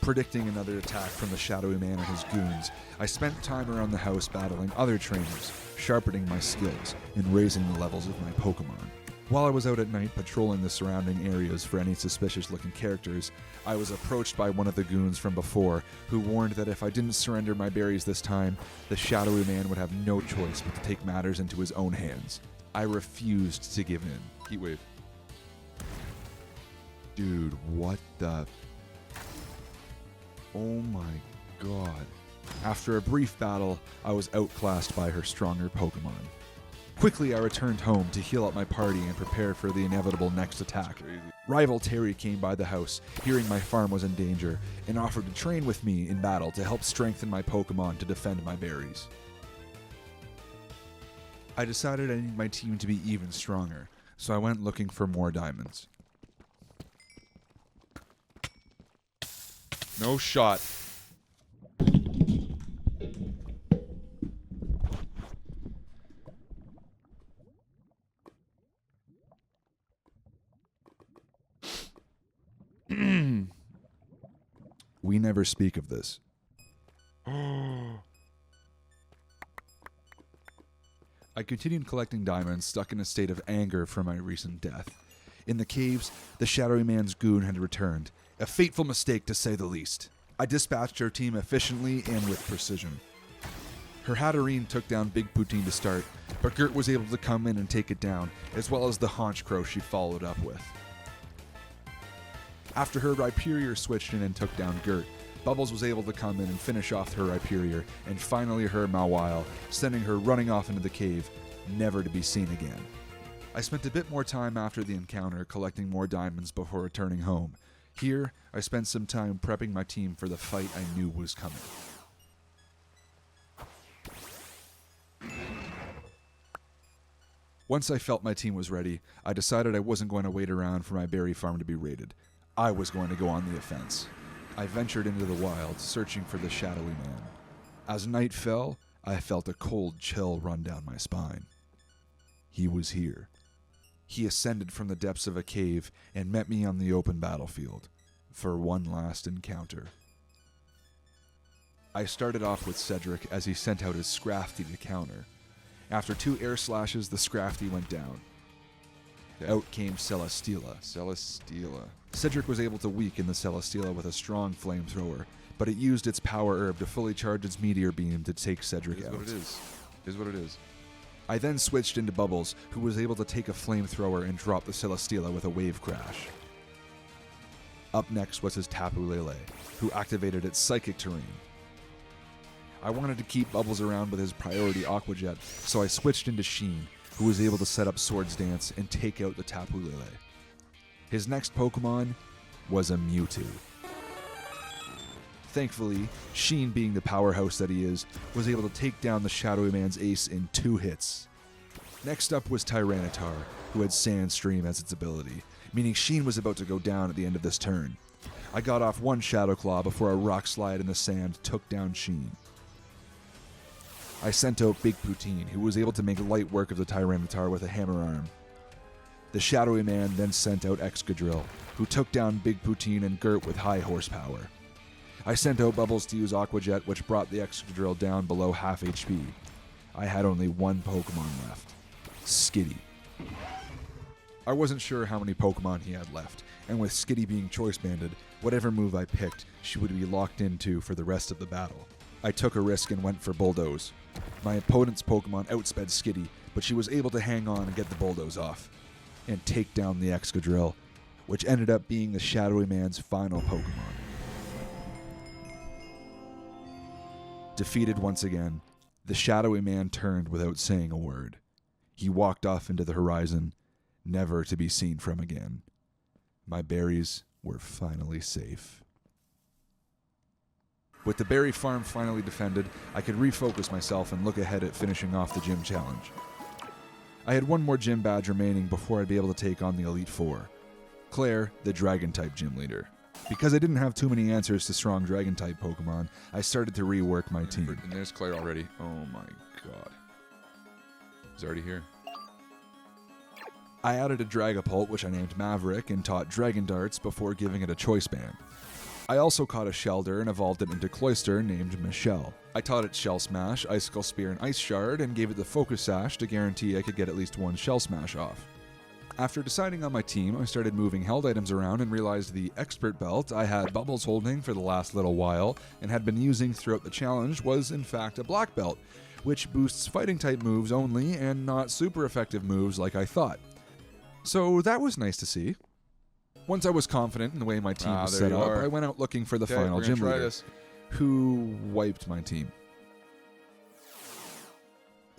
[SPEAKER 1] Predicting another attack from the Shadowy Man and his goons, I spent time around the house battling other trainers, sharpening my skills, and raising the levels of my Pokemon. While I was out at night patrolling the surrounding areas for any suspicious-looking characters, I was approached by one of the goons from before, who warned that if I didn't surrender my berries this time, the Shadowy Man would have no choice but to take matters into his own hands. I refused to give in.
[SPEAKER 2] Heatwave.
[SPEAKER 1] Dude, what the... Oh my god. After a brief battle, I was outclassed by her stronger Pokemon. Quickly, I returned home to heal up my party and prepare for the inevitable next attack. Rival Terry came by the house, hearing my farm was in danger, and offered to train with me in battle to help strengthen my Pokemon to defend my berries. I decided I needed my team to be even stronger, so I went looking for more diamonds.
[SPEAKER 2] No shot.
[SPEAKER 1] We never speak of this. I continued collecting diamonds, stuck in a state of anger from my recent death. In the caves, the Shadowy Man's goon had returned. A fateful mistake, to say the least. I dispatched her team efficiently and with precision. Her Hatterene took down Big Poutine to start, but Gert was able to come in and take it down, as well as the Haunch Crow she followed up with. After her Rhyperior switched in and took down Gert, Bubbles was able to come in and finish off her Rhyperior, and finally her Mawile, sending her running off into the cave, never to be seen again. I spent a bit more time after the encounter collecting more diamonds before returning home. Here, I spent some time prepping my team for the fight I knew was coming. Once I felt my team was ready, I decided I wasn't going to wait around for my berry farm to be raided. I was going to go on the offense. I ventured into the wild, searching for the Shadowy Man. As night fell, I felt a cold chill run down my spine. He was here. He ascended from the depths of a cave and met me on the open battlefield for one last encounter. I started off with Cedric as he sent out his Scrafty to counter. After 2 air slashes, the Scrafty went down.
[SPEAKER 2] Okay.
[SPEAKER 1] Out came Celesteela.
[SPEAKER 2] Celesteela.
[SPEAKER 1] Cedric was able to weaken the Celesteela with a strong flamethrower, but it used its power herb to fully charge its meteor beam to take Cedric out.
[SPEAKER 2] What it is. Is what it is.
[SPEAKER 1] I then switched into Bubbles, who was able to take a flamethrower and drop the Celesteela with a wave crash. Up next was his Tapu Lele, who activated its Psychic Terrain. I wanted to keep Bubbles around with his priority Aqua Jet, so I switched into Sheen, who was able to set up Swords Dance and take out the Tapu Lele. His next Pokemon was a Mewtwo. Thankfully, Sheen, being the powerhouse that he is, was able to take down the Shadowy Man's ace in 2 hits. Next up was Tyranitar, who had Sand Stream as its ability, meaning Sheen was about to go down at the end of this turn. I got off one Shadow Claw before a Rock Slide in the sand took down Sheen. I sent out Big Poutine, who was able to make light work of the Tyranitar with a Hammer Arm. The Shadowy Man then sent out Excadrill, who took down Big Poutine and Gert with high horsepower. I sent out Bubbles to use Aqua Jet, which brought the Excadrill down below half HP. I had only one Pokemon left, Skitty. I wasn't sure how many Pokemon he had left, and with Skitty being choice banded, whatever move I picked, she would be locked into for the rest of the battle. I took a risk and went for Bulldoze. My opponent's Pokemon outsped Skitty, but she was able to hang on and get the Bulldoze off, and take down the Excadrill, which ended up being the Shadowy Man's final Pokemon. Defeated once again, the Shadowy Man turned without saying a word. He walked off into the horizon, never to be seen from again. My berries were finally safe. With the berry farm finally defended, I could refocus myself and look ahead at finishing off the gym challenge. I had one more gym badge remaining before I'd be able to take on the Elite Four. Claire, the Dragon-type gym leader. Because I didn't have too many answers to strong Dragon-type Pokemon, I started to rework my team.
[SPEAKER 2] And there's Claire already. Oh my god. He's already here.
[SPEAKER 1] I added a Dragapult, which I named Maverick, and taught Dragon Darts before giving it a choice band. I also caught a Shelder and evolved it into Cloyster named Michelle. I taught it Shell Smash, Icicle Spear, and Ice Shard, and gave it the Focus Sash to guarantee I could get at least one Shell Smash off. After deciding on my team, I started moving held items around and realized the Expert Belt I had Bubbles holding for the last little while and had been using throughout the challenge was in fact a Black Belt, which boosts fighting type moves only and not super effective moves like I thought. So that was nice to see. Once I was confident in the way my team was set up, I went out looking for the final gym leader, who wiped my team.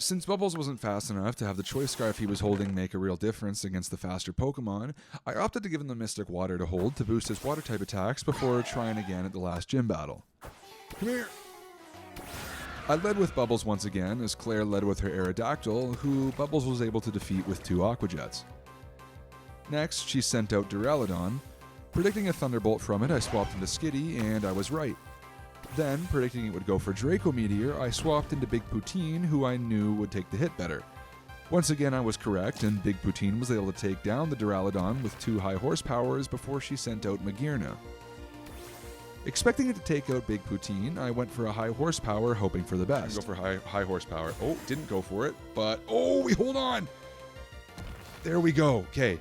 [SPEAKER 1] Since Bubbles wasn't fast enough to have the Choice Scarf he was holding make a real difference against the faster Pokemon, I opted to give him the Mystic Water to hold to boost his Water-type attacks before trying again at the last gym battle. Come here! I led with Bubbles once again, as Claire led with her Aerodactyl, who Bubbles was able to defeat with 2 Aqua Jets. Next, she sent out Duraludon. Predicting a Thunderbolt from it, I swapped into Skitty, and I was right. Then, predicting it would go for Draco Meteor, I swapped into Big Poutine, who I knew would take the hit better. Once again, I was correct, and Big Poutine was able to take down the Duraludon with 2 high horsepowers before she sent out Magearna. Expecting it to take out Big Poutine, I went for a high horsepower, hoping for the best.
[SPEAKER 2] Go for high horsepower. Oh, didn't go for it, but
[SPEAKER 1] we hold on! There we go, okay.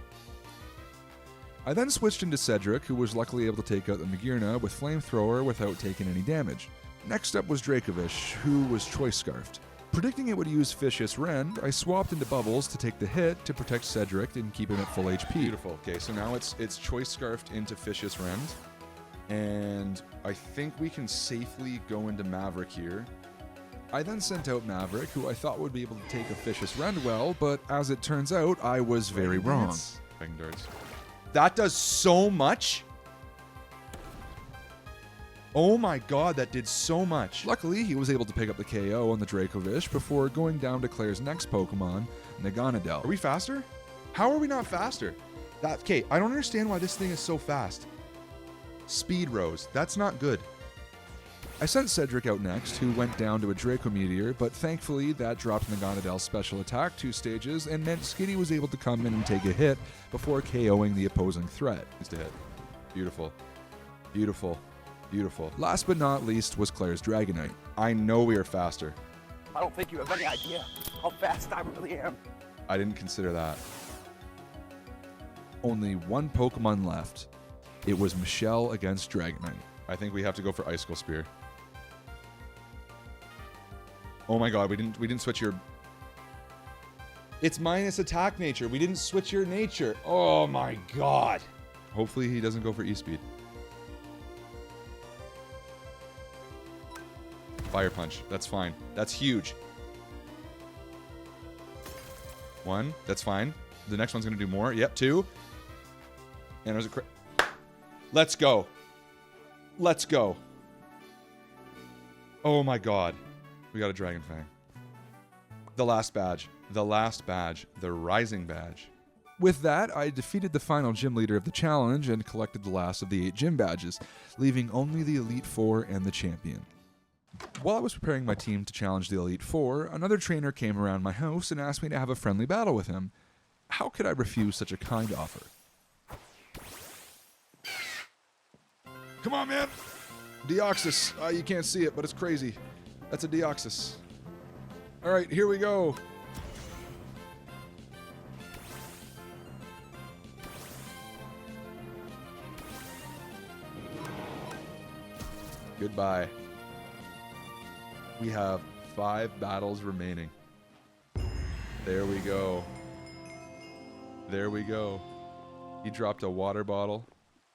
[SPEAKER 1] I then switched into Cedric, who was luckily able to take out the Magearna with Flamethrower without taking any damage. Next up was Dracovish, who was Choice Scarfed. Predicting it would use Vicious Rend, I swapped into Bubbles to take the hit to protect Cedric and keep him at full HP.
[SPEAKER 2] Beautiful. Okay, so now it's Choice Scarfed into Vicious Rend. And I think we can safely go into Maverick here.
[SPEAKER 1] I then sent out Maverick, who I thought would be able to take a Vicious Rend well, but as it turns out, I was very wrong.
[SPEAKER 2] Dragon Darts.
[SPEAKER 1] That does so much. Oh my god, that did so much. Luckily, he was able to pick up the KO on the Dracovish before going down to Claire's next Pokemon, Naganadel.
[SPEAKER 2] Are we faster? How are we not faster? Okay, I don't understand why this thing is so fast. Speed Rose. That's not good.
[SPEAKER 1] I sent Cedric out next, who went down to a Draco Meteor, but thankfully that dropped Naganadel's special attack 2 stages and meant Skitty was able to come in and take a hit before KOing the opposing threat.
[SPEAKER 2] Needs to hit. Beautiful.
[SPEAKER 1] Beautiful. Beautiful. Last but not least was Claire's Dragonite.
[SPEAKER 2] I know we are faster.
[SPEAKER 3] I don't think you have any idea how fast I really am.
[SPEAKER 2] I didn't consider that.
[SPEAKER 1] Only one Pokemon left. It was Michelle against Dragonite.
[SPEAKER 2] I think we have to go for Icicle Spear. Oh my god, we didn't switch your... It's minus attack nature. We didn't switch your nature. Oh my god. Hopefully he doesn't go for E-Speed. Fire Punch. That's fine. That's huge. 1. That's fine. The next one's going to do more. Yep, 2. And there's a crit. Let's go. Let's go. Oh my god. We got a Dragon Fang.
[SPEAKER 1] The last badge. The last badge. The Rising badge. With that, I defeated the final gym leader of the challenge and collected the last of the 8 gym badges, leaving only the Elite Four and the champion. While I was preparing my team to challenge the Elite Four, another trainer came around my house and asked me to have a friendly battle with him. How could I refuse such a kind offer? Come on, man! Deoxys. You can't see it, but it's crazy. That's a Deoxys. All right, here we go. Goodbye. We have 5 battles remaining. There we go. There we go. He dropped a water bottle.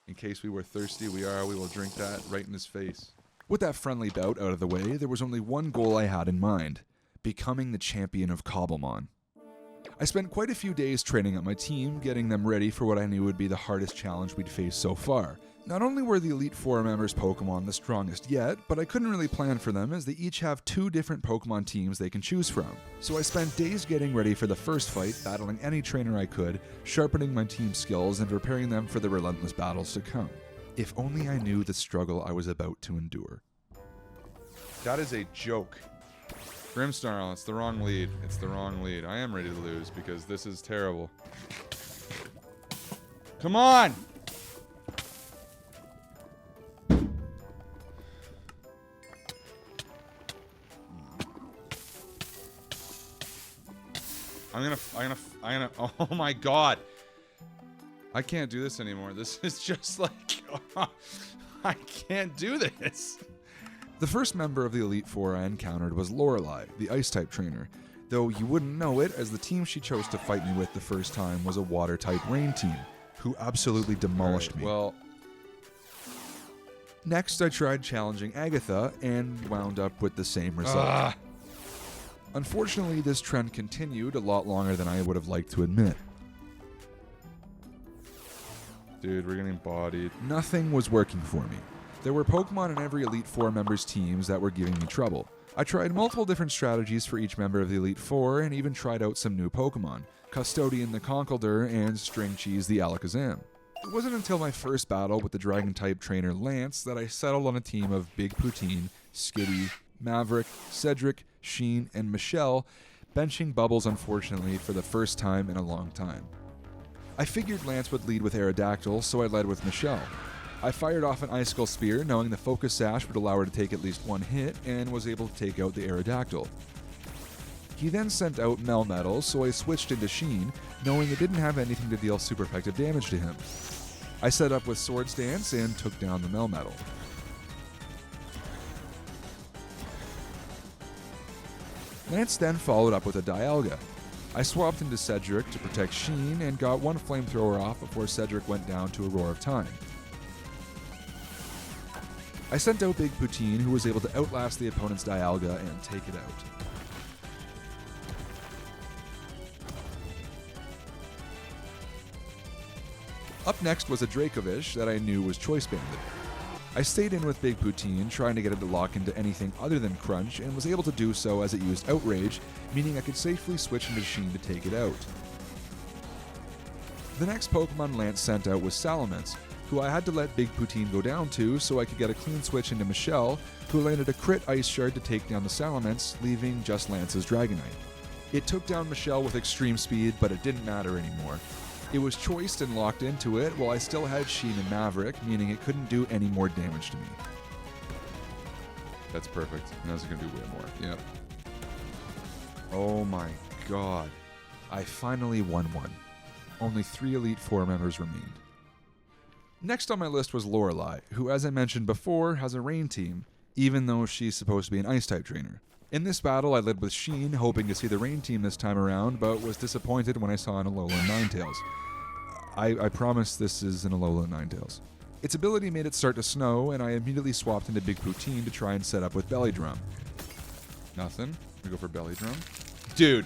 [SPEAKER 1] In case we were thirsty, we will drink that right in his face. With that friendly bout out of the way, there was only one goal I had in mind: becoming the champion of Cobblemon. I spent quite a few days training up my team, getting them ready for what I knew would be the hardest challenge we'd faced so far. Not only were the Elite Four members' Pokemon the strongest yet, but I couldn't really plan for them as they each have 2 different Pokemon teams they can choose from. So I spent days getting ready for the first fight, battling any trainer I could, sharpening my team skills and preparing them for the relentless battles to come. If only I knew the struggle I was about to endure. That is a joke. Grimmsnarl, it's the wrong lead. It's the wrong lead. I am ready to lose because this is terrible. Come on! I'm gonna, oh my god. I can't do this anymore. This is just like, I can't do this. The first member of the Elite Four I encountered was Lorelei, the Ice-type trainer, though you wouldn't know it as the team she chose to fight me with the first time was a Water-type Rain team, who absolutely demolished me. Well, next I tried challenging Agatha and wound up with the same result. Unfortunately, this trend continued a lot longer than I would have liked to admit. Dude, we're getting bodied. Nothing was working for me. There were Pokemon in every Elite Four members' teams that were giving me trouble. I tried multiple different strategies for each member of the Elite Four and even tried out some new Pokemon: Custodian the Conkeldurr and String Cheese the Alakazam. It wasn't until my first battle with the Dragon-type trainer Lance that I settled on a team of Big Poutine, Skitty, Maverick, Cedric, Sheen, and Michelle, benching Bubbles unfortunately for the first time in a long time. I figured Lance would lead with Aerodactyl, so I led with Michelle. I fired off an Icicle Spear, knowing the Focus Sash would allow her to take at least one hit, and was able to take out the Aerodactyl. He then sent out Melmetal, so I switched into Sheen, knowing it didn't have anything to deal super effective damage to him. I set up with Swords Dance and took down the Melmetal. Lance then followed up with a Dialga. I swapped into Cedric to protect Sheen and got one Flamethrower off before Cedric went down to a Roar of Time. I sent out Big Poutine, who was able to outlast the opponent's Dialga and take it out. Up next was a Dracovish that I knew was Choice Banded. I stayed in with Big Poutine, trying to get it to lock into anything other than Crunch, and was able to do so as it used Outrage, meaning I could safely switch into Sheen to take it out. The next Pokemon Lance sent out was Salamence, who I had to let Big Poutine go down to so I could get a clean switch into Michelle, who landed a crit Ice Shard to take down the Salamence, leaving just Lance's Dragonite. It took down Michelle with extreme speed, but it didn't matter anymore. It was choiced and locked into it, while I still had Sheen and Maverick, meaning it couldn't do any more damage to me. That's perfect. Now it's going to do way more. Yep. Oh my god. I finally won one. Only 3 Elite Four members remained. Next on my list was Lorelei, who, as I mentioned before, has a Rain team, even though she's supposed to be an Ice-type trainer. In this battle, I led with Sheen, hoping to see the Rain team this time around, but was disappointed when I saw an Alolan Ninetales. I promise this is an Alolan Ninetales. Its ability made it start to snow, and I immediately swapped into Big Poutine to try and set up with Belly Drum. Nothing. We go for Belly Drum. Dude!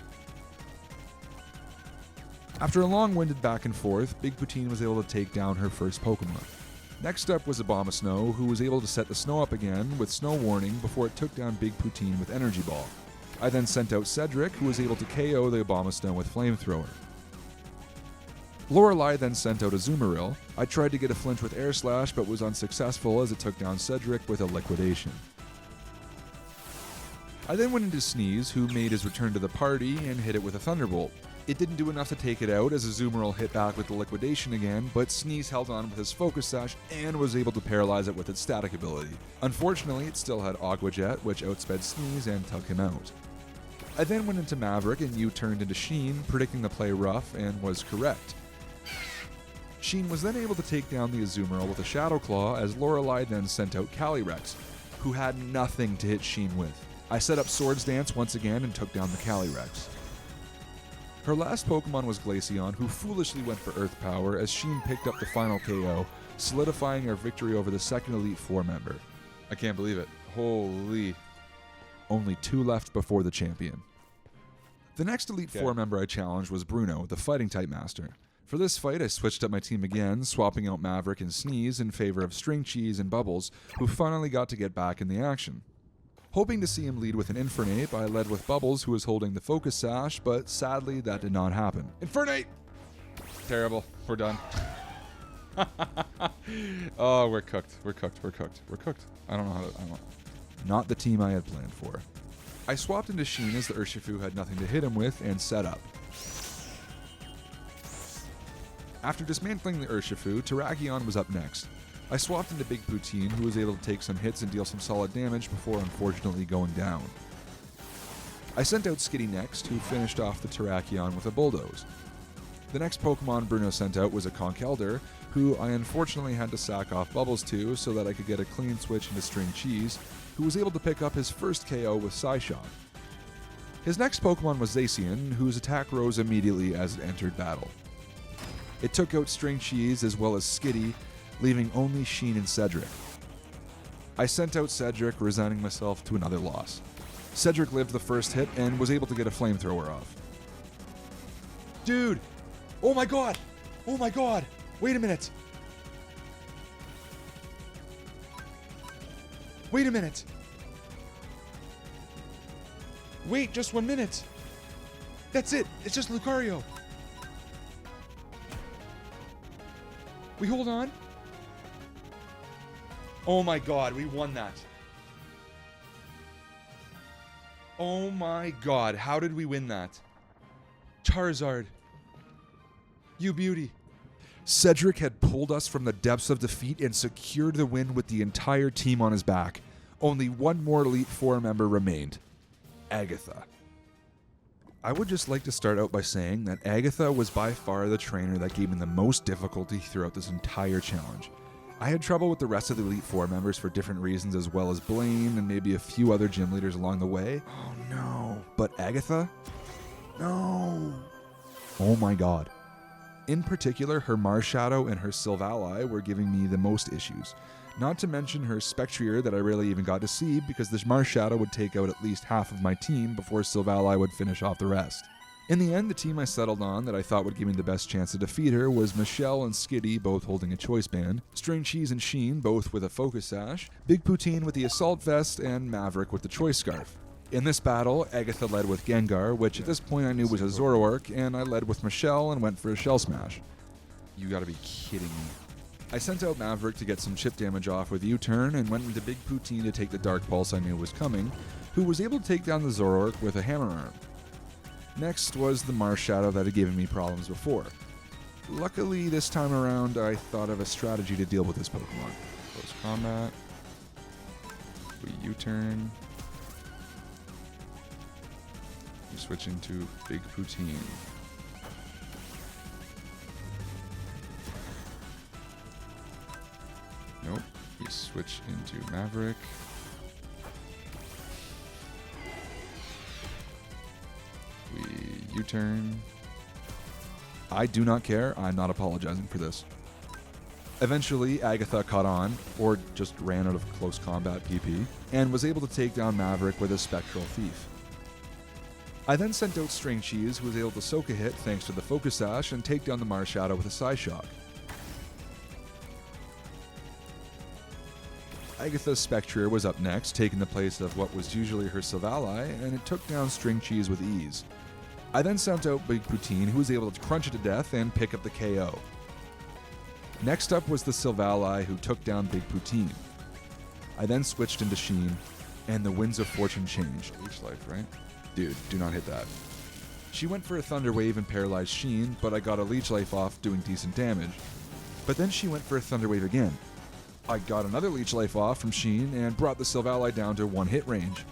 [SPEAKER 1] After a long-winded back and forth, Big Poutine was able to take down her first Pokemon. Next up was Abomasnow, who was able to set the snow up again with Snow Warning before it took down Big Poutine with Energy Ball. I then sent out Cedric, who was able to KO the Abomasnow with Flamethrower. Lorelei then sent out Azumarill. I tried to get a flinch with Air Slash, but was unsuccessful as it took down Cedric with a Liquidation. I then went into Sneeze, who made his return to the party and hit it with a Thunderbolt. It didn't do enough to take it out as Azumarill hit back with the Liquidation again, but Sneeze held on with his Focus Sash and was able to paralyze it with its static ability. Unfortunately, it still had Aqua Jet, which outsped Sneeze and took him out. I then went into Maverick and U-turned into Sheen, predicting the play rough, and was correct. Sheen was then able to take down the Azumarill with a Shadow Claw as Lorelei then sent out Calyrex, who had nothing to hit Sheen with. I set up Swords Dance once again and took down the Calyrex. Her last Pokemon was Glaceon, who foolishly went for Earth Power as Sheen picked up the final KO, solidifying our victory over the second Elite Four member.
[SPEAKER 2] I can't believe it. Holy.
[SPEAKER 1] Only 2 left before the champion. The next Elite Four member I challenged was Bruno, the Fighting Type Master. For this fight, I switched up my team again, swapping out Maverick and Sneeze in favor of String Cheese and Bubbles, who finally got to get back in the action. Hoping to see him lead with an Infernape, I led with Bubbles, who was holding the Focus Sash, but sadly that did not happen.
[SPEAKER 2] Infernape! Terrible. We're done. Oh, we're cooked. We're cooked. We're cooked. We're cooked. I don't know how to... I don't.
[SPEAKER 1] Not the team I had planned for. I swapped into Sheen as the Urshifu had nothing to hit him with and set up. After dismantling the Urshifu, Terrakion was up next. I swapped into Big Poutine, who was able to take some hits and deal some solid damage before unfortunately going down. I sent out Skitty next, who finished off the Terrakion with a Bulldoze. The next Pokemon Bruno sent out was a Conkeldurr, who I unfortunately had to sack off Bubbles to so that I could get a clean switch into String Cheese, who was able to pick up his first KO with Psyshock. His next Pokemon was Zacian, whose attack rose immediately as it entered battle. It took out String Cheese as well as Skitty, leaving only Sheen and Cedric. I sent out Cedric, resigning myself to another loss. Cedric lived the first hit and was able to get a Flamethrower off. Dude! Oh my god! Oh my god! Wait a minute! Wait a minute! Wait just 1 minute! That's it! It's just Lucario! We hold on? Oh my god, we won that. Oh my god, how did we win that? Charizard. You beauty. Cedric had pulled us from the depths of defeat and secured the win with the entire team on his back. Only one more Elite Four member remained. Agatha. I would just like to start out by saying that Agatha was by far the trainer that gave me the most difficulty throughout this entire challenge. I had trouble with the rest of the Elite Four members for different reasons, as well as Blaine and maybe a few other gym leaders along the way. Oh no. But Agatha? No. Oh my god. In particular, her Marshadow and her Silvally were giving me the most issues. Not to mention her Spectrier that I rarely even got to see because the Marshadow would take out at least half of my team before Silvally would finish off the rest. In the end, the team I settled on that I thought would give me the best chance to defeat her was Michelle and Skitty, both holding a Choice Band, String Cheese and Sheen, both with a Focus Sash, Big Poutine with the Assault Vest, and Maverick with the Choice Scarf. In this battle, Agatha led with Gengar, which at this point I knew was a Zoroark, and I led with Michelle and went for a Shell Smash.
[SPEAKER 2] You gotta be kidding me.
[SPEAKER 1] I sent out Maverick to get some chip damage off with U-turn and went into Big Poutine to take the Dark Pulse I knew was coming, who was able to take down the Zoroark with a Hammer Arm. Next was the Marshadow that had given me problems before. Luckily, this time around, I thought of a strategy to deal with this Pokemon.
[SPEAKER 2] Close combat. We U-turn. We switch into Big Poutine. Nope. We switch into Maverick. We U-turn.
[SPEAKER 1] I do not care. I'm not apologizing for this. Eventually, Agatha caught on, or just ran out of close combat PP, and was able to take down Maverick with a Spectral Thief. I then sent out String Cheese, who was able to soak a hit thanks to the Focus Sash and take down the Marshadow with a Psyshock. Agatha's Spectre was up next, taking the place of what was usually her Sylvali, and it took down String Cheese with ease. I then sent out Big Poutine, who was able to crunch it to death and pick up the KO. Next up was the Sylvali, who took down Big Poutine. I then switched into Sheen, and the winds of fortune changed.
[SPEAKER 2] Leech life, right?
[SPEAKER 1] Dude, do not hit that. She went for a Thunder Wave and paralyzed Sheen, but I got a Leech Life off, doing decent damage. But then she went for a Thunder Wave again. I got another Leech Life off from Sheen and brought the Sylvali down to 1 hit range.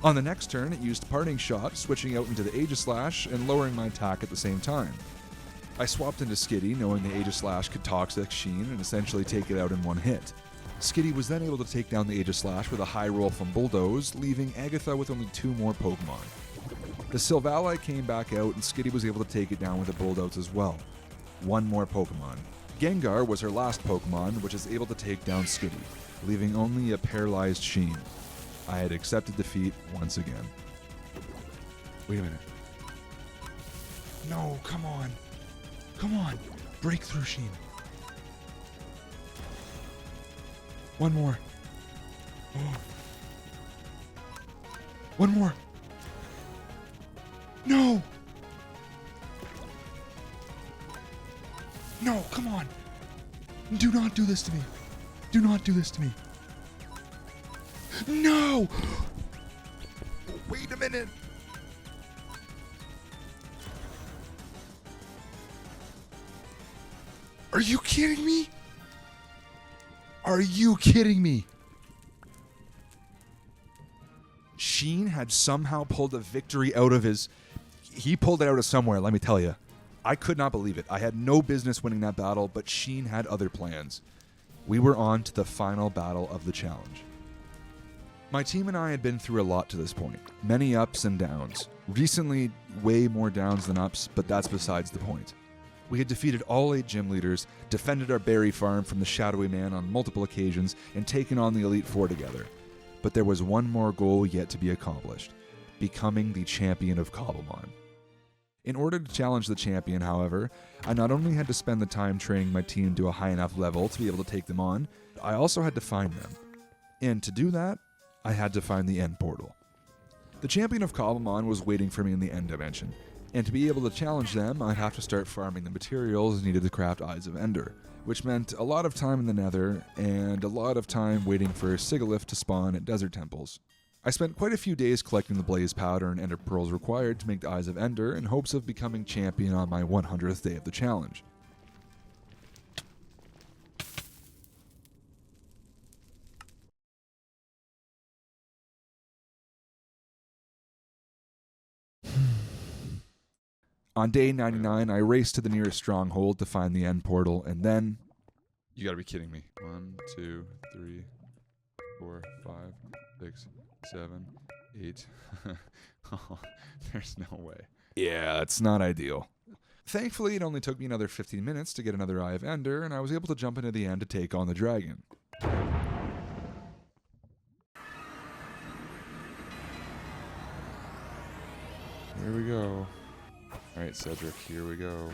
[SPEAKER 1] On the next turn, it used Parting Shot, switching out into the Aegislash and lowering my attack at the same time. I swapped into Skitty, knowing the Aegislash could Toxic Sheen and essentially take it out in 1 hit. Skitty was then able to take down the Aegislash with a high roll from Bulldoze, leaving Agatha with only 2 more Pokemon. The Sylvali came back out and Skitty was able to take it down with a Bulldoze as well. 1 more Pokemon. Gengar was her last Pokemon, which is able to take down Skitty, leaving only a paralyzed Sheen. I had accepted defeat once again.
[SPEAKER 2] Wait a minute.
[SPEAKER 1] No, come on. Come on. Breakthrough Sheen. 1 more. Oh. 1 more. No! No, come on. Do not do this to me. Do not do this to me. No! Wait a minute. Are you kidding me? Are you kidding me? Sheen had somehow pulled a victory out of his... He pulled it out of somewhere, let me tell you. I could not believe it. I had no business winning that battle, but Sheen had other plans. We were on to the final battle of the challenge. My team and I had been through a lot to this point. Many ups and downs. Recently, way more downs than ups, but that's besides the point. We had defeated all 8 gym leaders, defended our berry farm from the Shadowy Man on multiple occasions, and taken on the Elite Four together. But there was one more goal yet to be accomplished: becoming the champion of Cobblemon. In order to challenge the champion, however, I not only had to spend the time training my team to a high enough level to be able to take them on, I also had to find them. And to do that, I had to find the end portal. The champion of Cobblemon was waiting for me in the end dimension, and to be able to challenge them, I'd have to start farming the materials needed to craft Eyes of Ender, which meant a lot of time in the Nether, and a lot of time waiting for Sigalith to spawn at desert temples. I spent quite a few days collecting the blaze powder and ender pearls required to make the Eyes of Ender in hopes of becoming champion on my 100th day of the challenge. On day 99, I raced to the nearest stronghold to find the end portal, and then...
[SPEAKER 2] You gotta be kidding me. 1, 2, 3, 4, 5, 6, 7, 8. Oh, there's no way.
[SPEAKER 1] Yeah, it's not ideal. Thankfully, it only took me another 15 minutes to get another Eye of Ender, and I was able to jump into the end to take on the dragon.
[SPEAKER 2] Here we go. Alright, Cedric, here we go.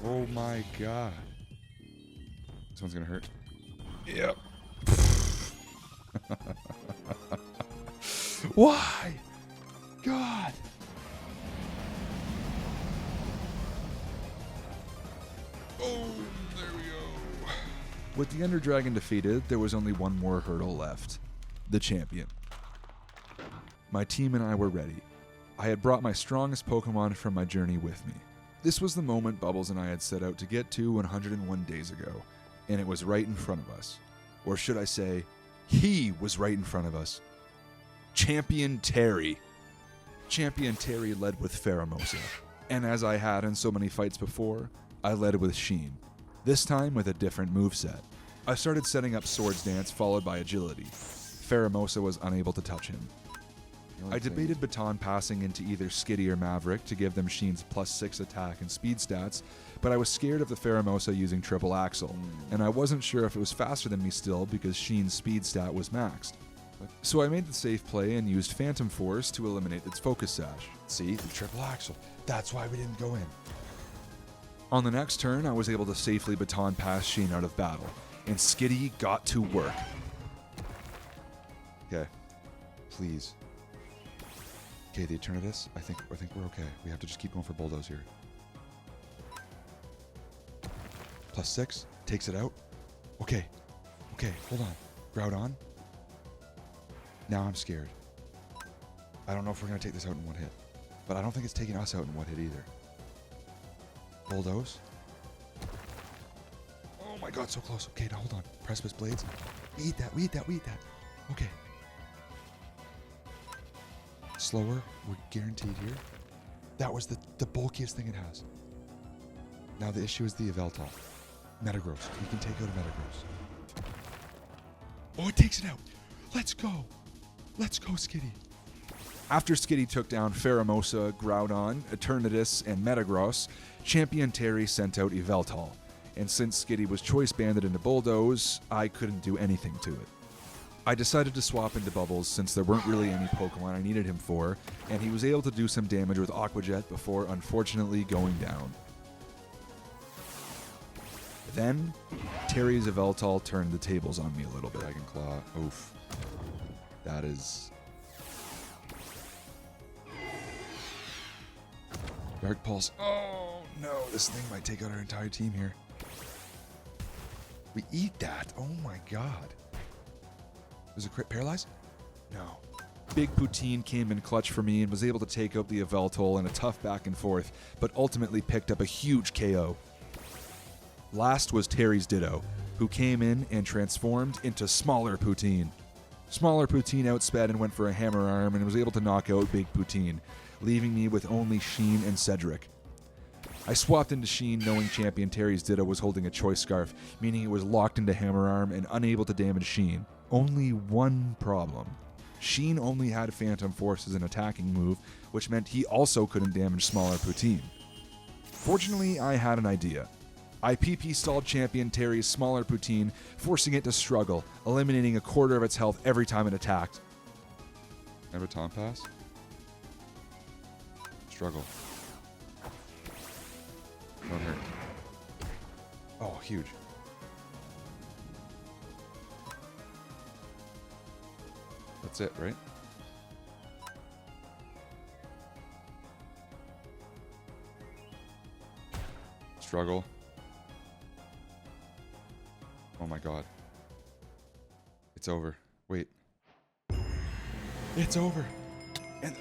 [SPEAKER 2] Oh my god. This one's gonna hurt.
[SPEAKER 1] Yep. Why? God.
[SPEAKER 2] Oh, there we go.
[SPEAKER 1] With the Ender Dragon defeated, there was only one more hurdle left. The champion. My team and I were ready. I had brought my strongest Pokemon from my journey with me. This was the moment Bubbles and I had set out to get to 101 days ago, and it was right in front of us. Or should I say, he was right in front of us. Champion Terry. Champion Terry led with Pheromosa, and as I had in so many fights before, I led with Sheen, this time with a different moveset. I started setting up Swords Dance followed by Agility. Pheromosa was unable to touch him. I debated baton passing into either Skitty or Maverick to give them Sheen's +6 attack and speed stats, but I was scared of the Pheromosa using Triple Axle, and I wasn't sure if it was faster than me still because Sheen's speed stat was maxed. So I made the safe play and used Phantom Force to eliminate its focus sash.
[SPEAKER 2] See, the triple axle. That's why we didn't go in.
[SPEAKER 1] On the next turn, I was able to safely baton pass Sheen out of battle, and Skitty got to work.
[SPEAKER 2] Okay, please. Okay, the Eternatus. I think we're okay. We have to just keep going for bulldoze here. +6 takes it out. Okay, hold on. Groudon. Now I'm scared. I don't know if we're gonna take this out in one hit, but I don't think it's taking us out in one hit either. Bulldoze. Oh my god, so close. Okay, now hold on. Precipice Blades. We eat that. Okay. Slower. We're guaranteed here. That was the bulkiest thing it has. Now the issue is the Yveltal. Metagross. We can take out a Metagross. Oh, it takes it out. Let's go. Let's go, Skitty.
[SPEAKER 1] After Skitty took down Pheromosa, Groudon, Eternatus, and Metagross, Champion Terry sent out Yveltal. And since Skitty was choice banded into Bulldoze, I couldn't do anything to it. I decided to swap into Bubbles since there weren't really any Pokemon I needed him for, and he was able to do some damage with Aqua Jet before unfortunately going down. Then, Terry's Yveltal turned the tables on me a little bit.
[SPEAKER 2] Dragon Claw. Oof. That is... Dark Pulse. Oh, no. This thing might take out our entire team here. We eat that. Oh, my God. Was it crit paralyze? No.
[SPEAKER 1] Big Poutine came in clutch for me and was able to take out the Yveltal in a tough back and forth, but ultimately picked up a huge KO. Last was Terry's Ditto, who came in and transformed into Smaller Poutine. Smaller Poutine outsped and went for a Hammer Arm and was able to knock out Big Poutine, leaving me with only Sheen and Cedric. I swapped into Sheen knowing Champion Terry's Ditto was holding a Choice Scarf, meaning it was locked into Hammer Arm and unable to damage Sheen. Only one problem. Sheen only had Phantom Force as an attacking move, which meant he also couldn't damage Smaller Poutine. Fortunately, I had an idea. I PP stalled Champion Terry's Smaller Poutine, forcing it to struggle, eliminating a quarter of its health every time it attacked.
[SPEAKER 2] Never Baton Pass. Struggle. Don't hurt. Oh, huge. That's it, right? Struggle. Oh my god. It's over. Wait. It's over. And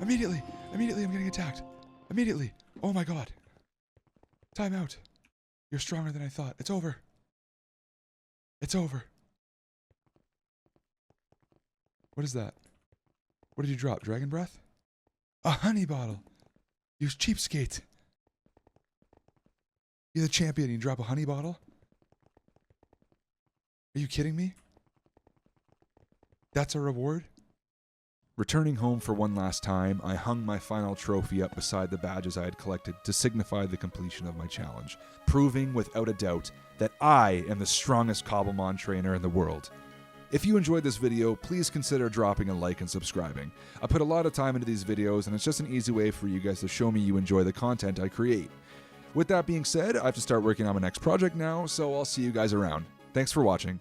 [SPEAKER 2] immediately I'm getting attacked. Immediately. Oh my god. Time out. You're stronger than I thought. It's over. It's over. What is that? What did you drop? Dragon Breath? A honey bottle. You cheapskate. You're the champion and you drop a honey bottle? Are you kidding me? That's a reward? Returning home for one last time, I hung my final trophy up beside the badges I had collected to signify the completion of my challenge, proving without a doubt that I am the strongest Cobblemon trainer in the world. If you enjoyed this video, please consider dropping a like and subscribing. I put a lot of time into these videos, and it's just an easy way for you guys to show me you enjoy the content I create. With that being said, I have to start working on my next project now, so I'll see you guys around. Thanks for watching.